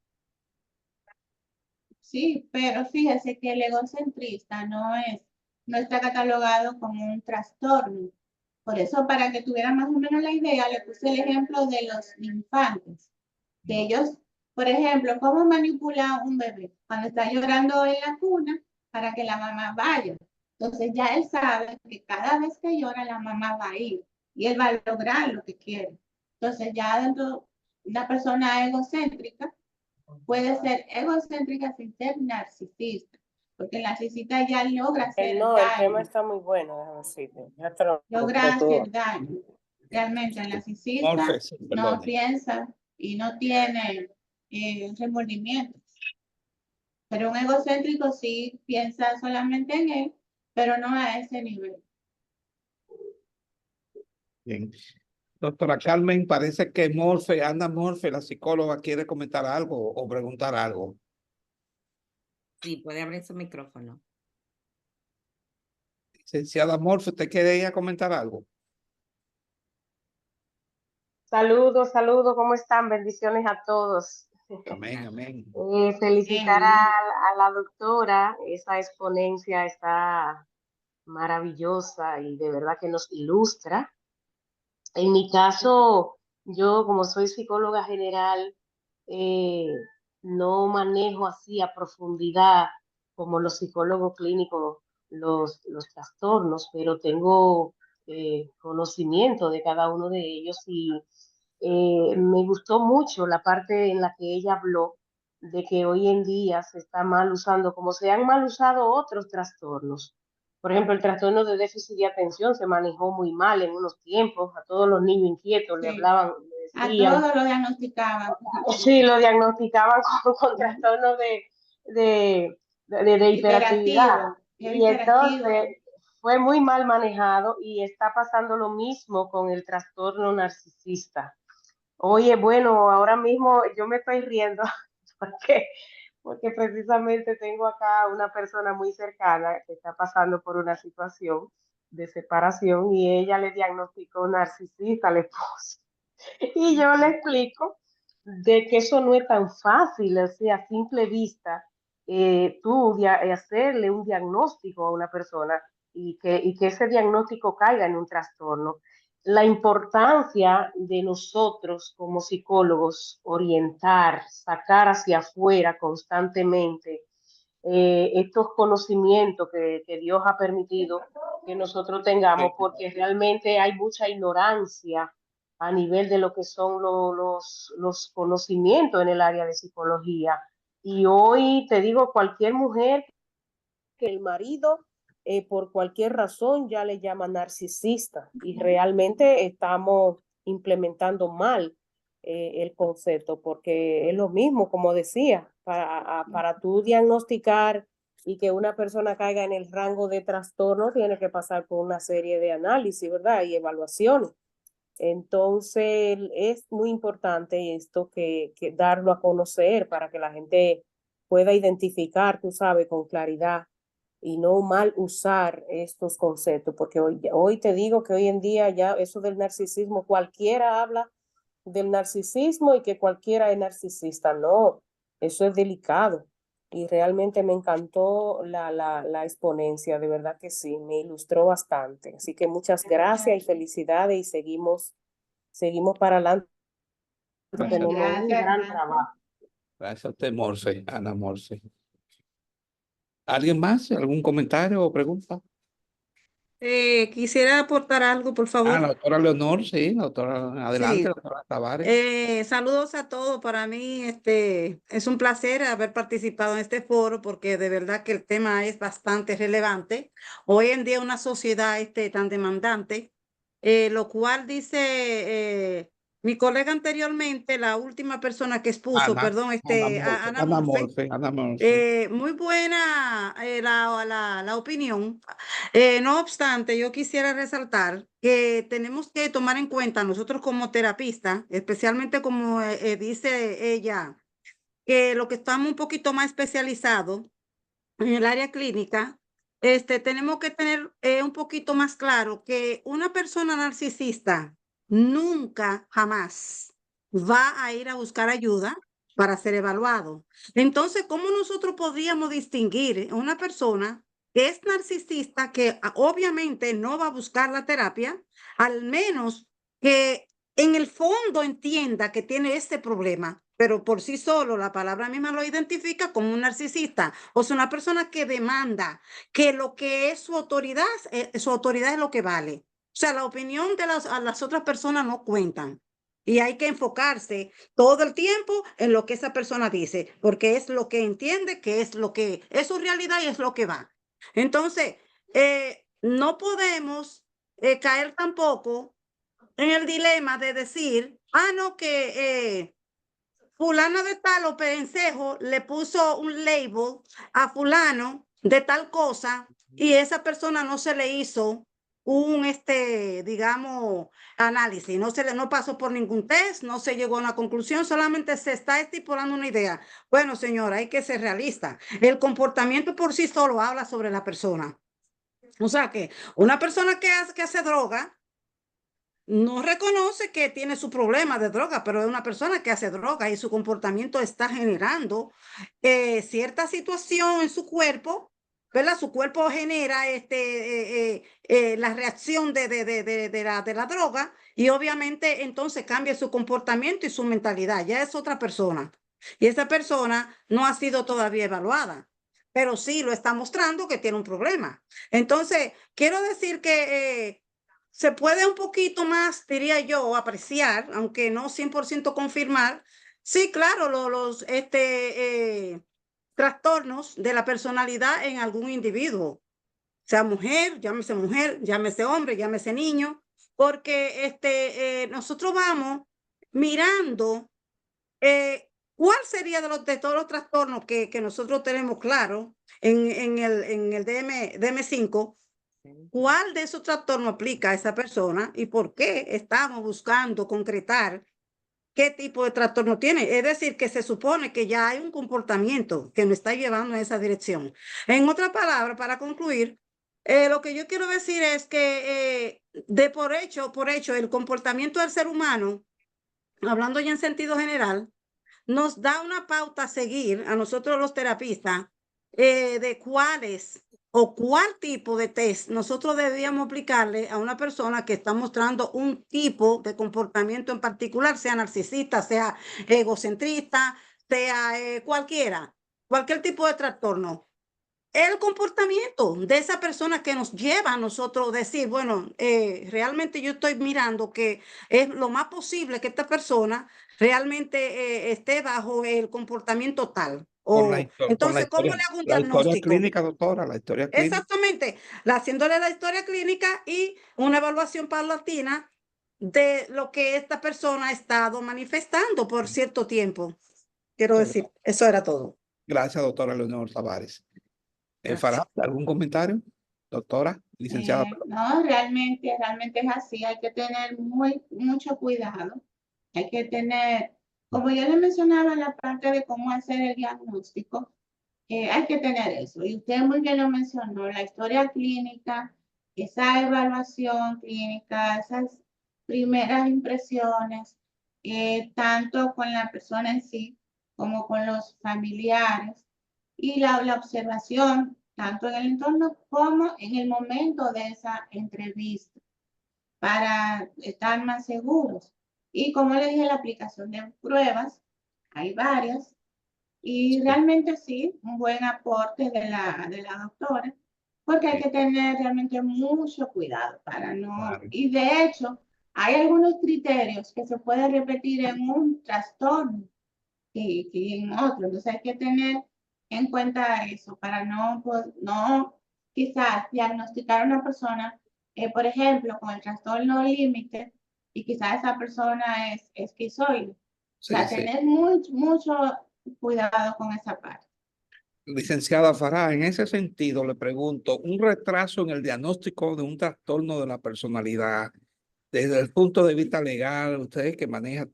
Sí, pero fíjese que el egocentrista no está catalogado como un trastorno. Por eso, para que tuviera más o menos la idea, le puse el ejemplo de los infantes. Que ellos, por ejemplo, ¿cómo manipula un bebé? Cuando está llorando en la cuna para que la mamá vaya. Entonces ya él sabe que cada vez que llora la mamá va a ir y él va a lograr lo que quiere. Entonces ya dentro de una persona egocéntrica, puede ser egocéntrica sin ser narcisista, porque el narcisista ya logra hacer No, el tema daño, está muy bueno, déjame decirte. logra hacer daño. Realmente el narcisista Morfe, no perdone. piensa y no tiene remordimientos. Pero un egocéntrico sí piensa solamente en él, pero no a ese nivel. Bien. Doctora Carmen, parece que Ana Morfe, la psicóloga, quiere comentar algo o preguntar algo. Sí, puede abrir su micrófono. Licenciada Morfe, ¿usted quiere comentar algo? Saludos, saludos, ¿cómo están? Bendiciones a todos. Amén, amén. Felicitar a la doctora, esa exponencia está maravillosa y de verdad que nos ilustra. En mi caso, Yo, como soy psicóloga general, eh, no manejo así a profundidad como los psicólogos clínicos los trastornos, pero tengo conocimiento de cada uno de ellos y me gustó mucho la parte en la que ella habló de que hoy en día se está mal usando, como se han mal usado otros trastornos. Por ejemplo, el trastorno de déficit de atención se manejó muy mal en unos tiempos, a todos los niños inquietos le Sí. hablaban, le A decían, todos lo diagnosticaban. sí, lo diagnosticaban con trastorno de hiperactividad. Hiperactivo. Era Y hiperactivo. entonces fue muy mal manejado y está pasando lo mismo con el trastorno narcisista. Oye, bueno, ahora mismo yo me estoy riendo porque, porque precisamente tengo acá una persona muy cercana que está pasando por una situación de separación y ella le diagnosticó narcisista al esposo. Y yo le explico de que eso no es tan fácil, o sea, a simple vista, hacerle un diagnóstico a una persona y que ese diagnóstico caiga en un trastorno. La importancia de nosotros como psicólogos orientar, sacar hacia afuera constantemente estos conocimientos que Dios ha permitido que nosotros tengamos, porque realmente hay mucha ignorancia a nivel de lo que son los conocimientos en el área de psicología. Y hoy te digo, cualquier mujer que el marido, por cualquier razón, ya le llama narcisista y realmente estamos implementando mal el concepto, porque es lo mismo, como decía, para tú diagnosticar y que una persona caiga en el rango de trastorno, tiene que pasar por una serie de análisis, ¿verdad? Y evaluaciones. Entonces, es muy importante esto que darlo a conocer para que la gente pueda identificar, tú sabes, con claridad y no mal usar estos conceptos, porque hoy te digo que hoy en día ya eso del narcisismo, cualquiera habla del narcisismo y que cualquiera es narcisista, no, eso es delicado y realmente me encantó la exponencia, de verdad que sí, me ilustró bastante, así que muchas gracias y felicidades y seguimos para adelante, Gracias, tenemos un Gracias. gran trabajo. gracias a usted, Morse, Ana Morse. ¿Alguien más? ¿Algún comentario o pregunta? Quisiera aportar algo, por La favor. doctora Leonor, sí, la doctora, adelante, Sí. doctora Tavares. Saludos a todos. Para mí, es un placer haber participado en este foro porque de verdad que el tema es bastante relevante. Hoy en día una sociedad tan demandante, lo cual dice mi colega anteriormente, la última persona que expuso, perdón, Ana Ana Morfe. Morse, Ana Morse. Muy buena la opinión. No obstante, yo quisiera resaltar que tenemos que tomar en cuenta nosotros como terapistas, especialmente como dice ella, que lo que estamos un poquito más especializados en el área clínica, tenemos que tener un poquito más claro que una persona narcisista nunca, jamás va a ir a buscar ayuda para ser evaluado. Entonces, ¿cómo nosotros podríamos distinguir una persona que es narcisista, que obviamente no va a buscar la terapia, al menos que en el fondo entienda que tiene este problema, pero por sí solo la palabra misma lo identifica como un narcisista, o sea, una persona que demanda que lo que es su autoridad es lo que vale. O sea, la opinión de las otras personas no cuentan. Y hay que enfocarse todo el tiempo en lo que esa persona dice, porque es lo que entiende, que es lo que es su realidad y es lo que va. Entonces, no podemos caer tampoco en el dilema de decir, no, que fulano de tal o perencejo le puso un label a fulano de tal cosa y esa persona no se le hizo un, digamos, análisis, no pasó por ningún test, no se llegó a una conclusión, solamente se está estipulando una idea. Bueno, señora, hay que ser realista. El comportamiento por sí solo habla sobre la persona. O sea que una persona que hace droga, no reconoce que tiene su problema de droga, pero es una persona que hace droga y su comportamiento está generando cierta situación en su cuerpo ¿verdad? Su cuerpo genera la reacción de la droga y obviamente entonces cambia su comportamiento y su mentalidad. Ya es otra persona. Y esa persona no ha sido todavía evaluada, pero sí lo está mostrando que tiene un problema. Entonces, quiero decir que se puede un poquito más, diría yo, apreciar, aunque no 100% confirmar. Sí, claro, trastornos de la personalidad en algún individuo, sea mujer, llámese hombre, llámese niño, porque nosotros vamos mirando cuál sería de todos los trastornos que nosotros tenemos claro en el DM5, cuál de esos trastornos aplica a esa persona y por qué estamos buscando concretar qué tipo de trastorno tiene. Es decir, que se supone que ya hay un comportamiento que nos está llevando en esa dirección. En otras palabras, para concluir, lo que yo quiero decir es que por hecho, el comportamiento del ser humano, hablando ya en sentido general, nos da una pauta a seguir a nosotros los terapistas de cuáles o cuál tipo de test nosotros debíamos aplicarle a una persona que está mostrando un tipo de comportamiento en particular, sea narcisista, sea egocentrista, sea cualquier tipo de trastorno. El comportamiento de esa persona que nos lleva a nosotros decir, bueno, realmente yo estoy mirando que es lo más posible que esta persona realmente esté bajo el comportamiento tal. Con Entonces, ¿cómo le hago un la historia diagnóstico? clínica, doctora, la historia clínica. Exactamente, haciéndole la historia clínica y una evaluación paulatina de lo que esta persona ha estado manifestando por cierto tiempo. Quiero decir, eso era todo. Gracias, doctora Leonor Tavares. Gracias. Farah, ¿algún comentario? Doctora, licenciada. No, realmente es así. Hay que tener mucho cuidado. Hay que tener, como yo le mencionaba, la parte de cómo hacer el diagnóstico, hay que tener eso. Y usted muy bien lo mencionó, la historia clínica, esa evaluación clínica, esas primeras impresiones, tanto con la persona en sí como con los familiares y la observación, tanto en el entorno como en el momento de esa entrevista, para estar más seguros. Y como le dije, la aplicación de pruebas, hay varias, y realmente sí, un buen aporte de la doctora, porque hay que tener realmente mucho cuidado para no... Claro. Y de hecho, hay algunos criterios que se pueden repetir en un trastorno que en otro. Entonces hay que tener en cuenta eso para no quizás diagnosticar a una persona, por ejemplo, con el trastorno límite y quizás esa persona es esquizoide. O sea, Sí. tener mucho cuidado con esa parte. Licenciada Farah, en ese sentido le pregunto, un retraso en el diagnóstico de un trastorno de la personalidad, desde el punto de vista legal, usted que maneja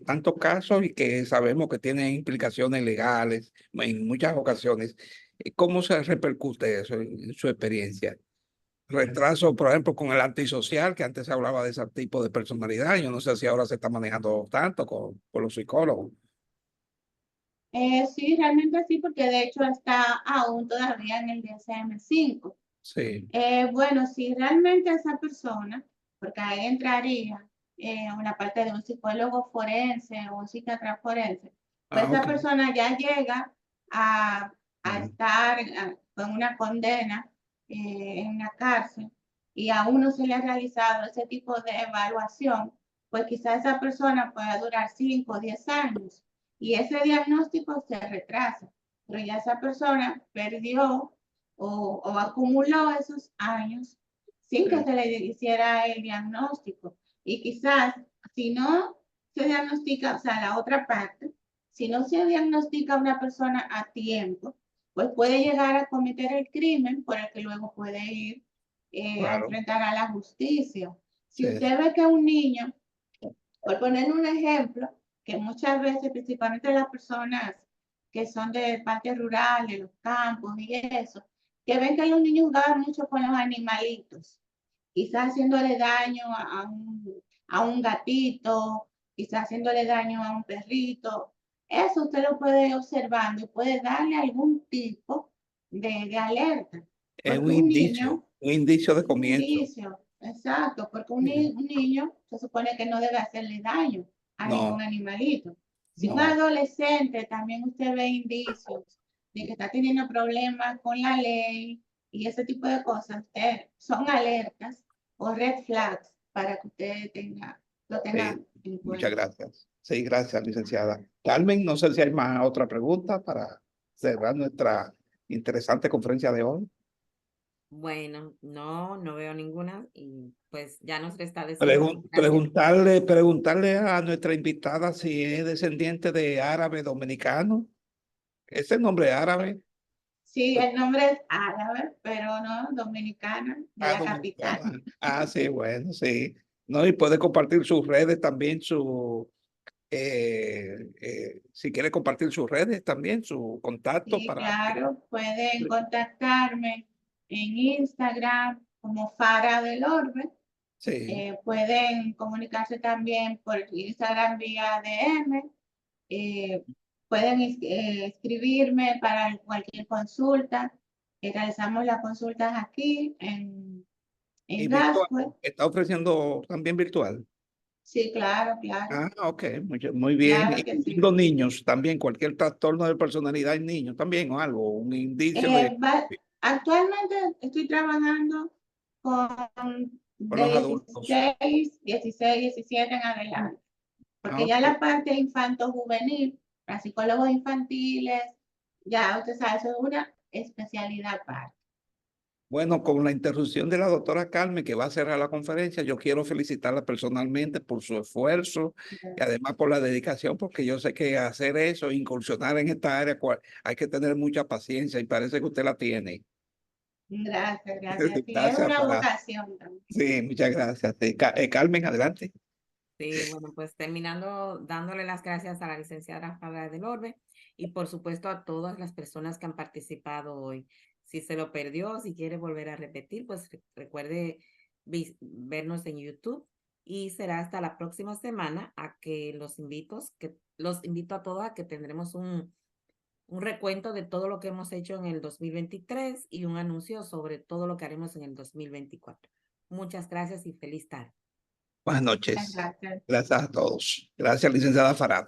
tantos casos y que sabemos que tienen implicaciones legales en muchas ocasiones, ¿cómo se repercute eso en su experiencia? Retraso, por ejemplo, con el antisocial, que antes se hablaba de ese tipo de personalidad, yo no sé si ahora se está manejando tanto con los psicólogos. Sí, realmente sí, porque de hecho está aún todavía en el DSM-5. Sí. Bueno, si realmente esa persona, porque ahí entraría una parte de un psicólogo forense o un psiquiatra forense, pues esa Okay. persona ya llega a estar con una condena en la cárcel y aún no se le ha realizado ese tipo de evaluación, pues quizás esa persona pueda durar 5 o 10 años y ese diagnóstico se retrasa, pero ya esa persona perdió o acumuló esos años sin que se le hiciera el diagnóstico. Y quizás si no se diagnostica, o sea, la otra parte, si no se diagnostica a una persona a tiempo, pues puede llegar a cometer el crimen por el que luego puede ir a enfrentar a la justicia. Si usted ve que un niño, por poner un ejemplo, que muchas veces, principalmente las personas que son de partes rurales, los campos y eso, que ven que los niños jugaban mucho con los animalitos, quizás haciéndole daño a un gatito, quizás haciéndole daño a un perrito. Eso usted lo puede ir observando y puede darle algún tipo de alerta. Es Porque un indicio de un comienzo. indicio, exacto, porque un niño se supone que no debe hacerle daño a ningún No, animalito. Si un no. adolescente también usted ve indicios de que está teniendo problemas con la ley y ese tipo de cosas, son alertas o red flags para que usted lo tenga Sí, en muchas cuenta. gracias. Sí, gracias, licenciada. Carmen, no sé si hay más otra pregunta para cerrar nuestra interesante conferencia de hoy. Bueno, no veo ninguna y pues ya nos resta decir muchas gracias. Preguntarle a nuestra invitada si es descendiente de árabe dominicano. Ese nombre árabe. Sí, el nombre es árabe, pero no dominicana, de la capital. Dominicana. Sí, bueno, sí. No, y puede compartir sus redes también, si quiere compartir sus redes también, su contacto Sí, para... claro, pueden contactarme en Instagram como Fara del Orbe. Sí. Pueden comunicarse también por Instagram vía DM. eh, Pueden escribirme para cualquier consulta. Realizamos las consultas aquí en Y virtual. Gascue. Está ofreciendo también virtual. Sí, claro, claro, Ok, muy bien. claro que Y sí. los niños también, cualquier trastorno de personalidad en niños también o algo, un indicio de Actualmente estoy trabajando con con los de adultos. 16, 17 en adelante, porque ya Ok. la parte infanto-juvenil, para psicólogos infantiles, ya usted sabe, eso es una especialidad aparte. Bueno, con la interrupción de la doctora Carmen, que va a cerrar la conferencia, yo quiero felicitarla personalmente por su esfuerzo y además por la dedicación, porque yo sé que hacer eso, incursionar en esta área, hay que tener mucha paciencia y parece que usted la tiene. Gracias, gracias. Sí, es Gracias, una Farah. vocación también. Sí, muchas gracias. Sí, Carmen, adelante. Sí, bueno, pues terminando dándole las gracias a la licenciada Fabra del Orbe y por supuesto a todas las personas que han participado hoy. Si se lo perdió, si quiere volver a repetir, pues recuerde vernos en YouTube y será hasta la próxima semana a que los invito a todos a que tendremos un recuento de todo lo que hemos hecho en el 2023 y un anuncio sobre todo lo que haremos en el 2024. Muchas gracias y feliz tarde. Buenas Muchas noches. gracias. Gracias a todos. Gracias, licenciada Farad.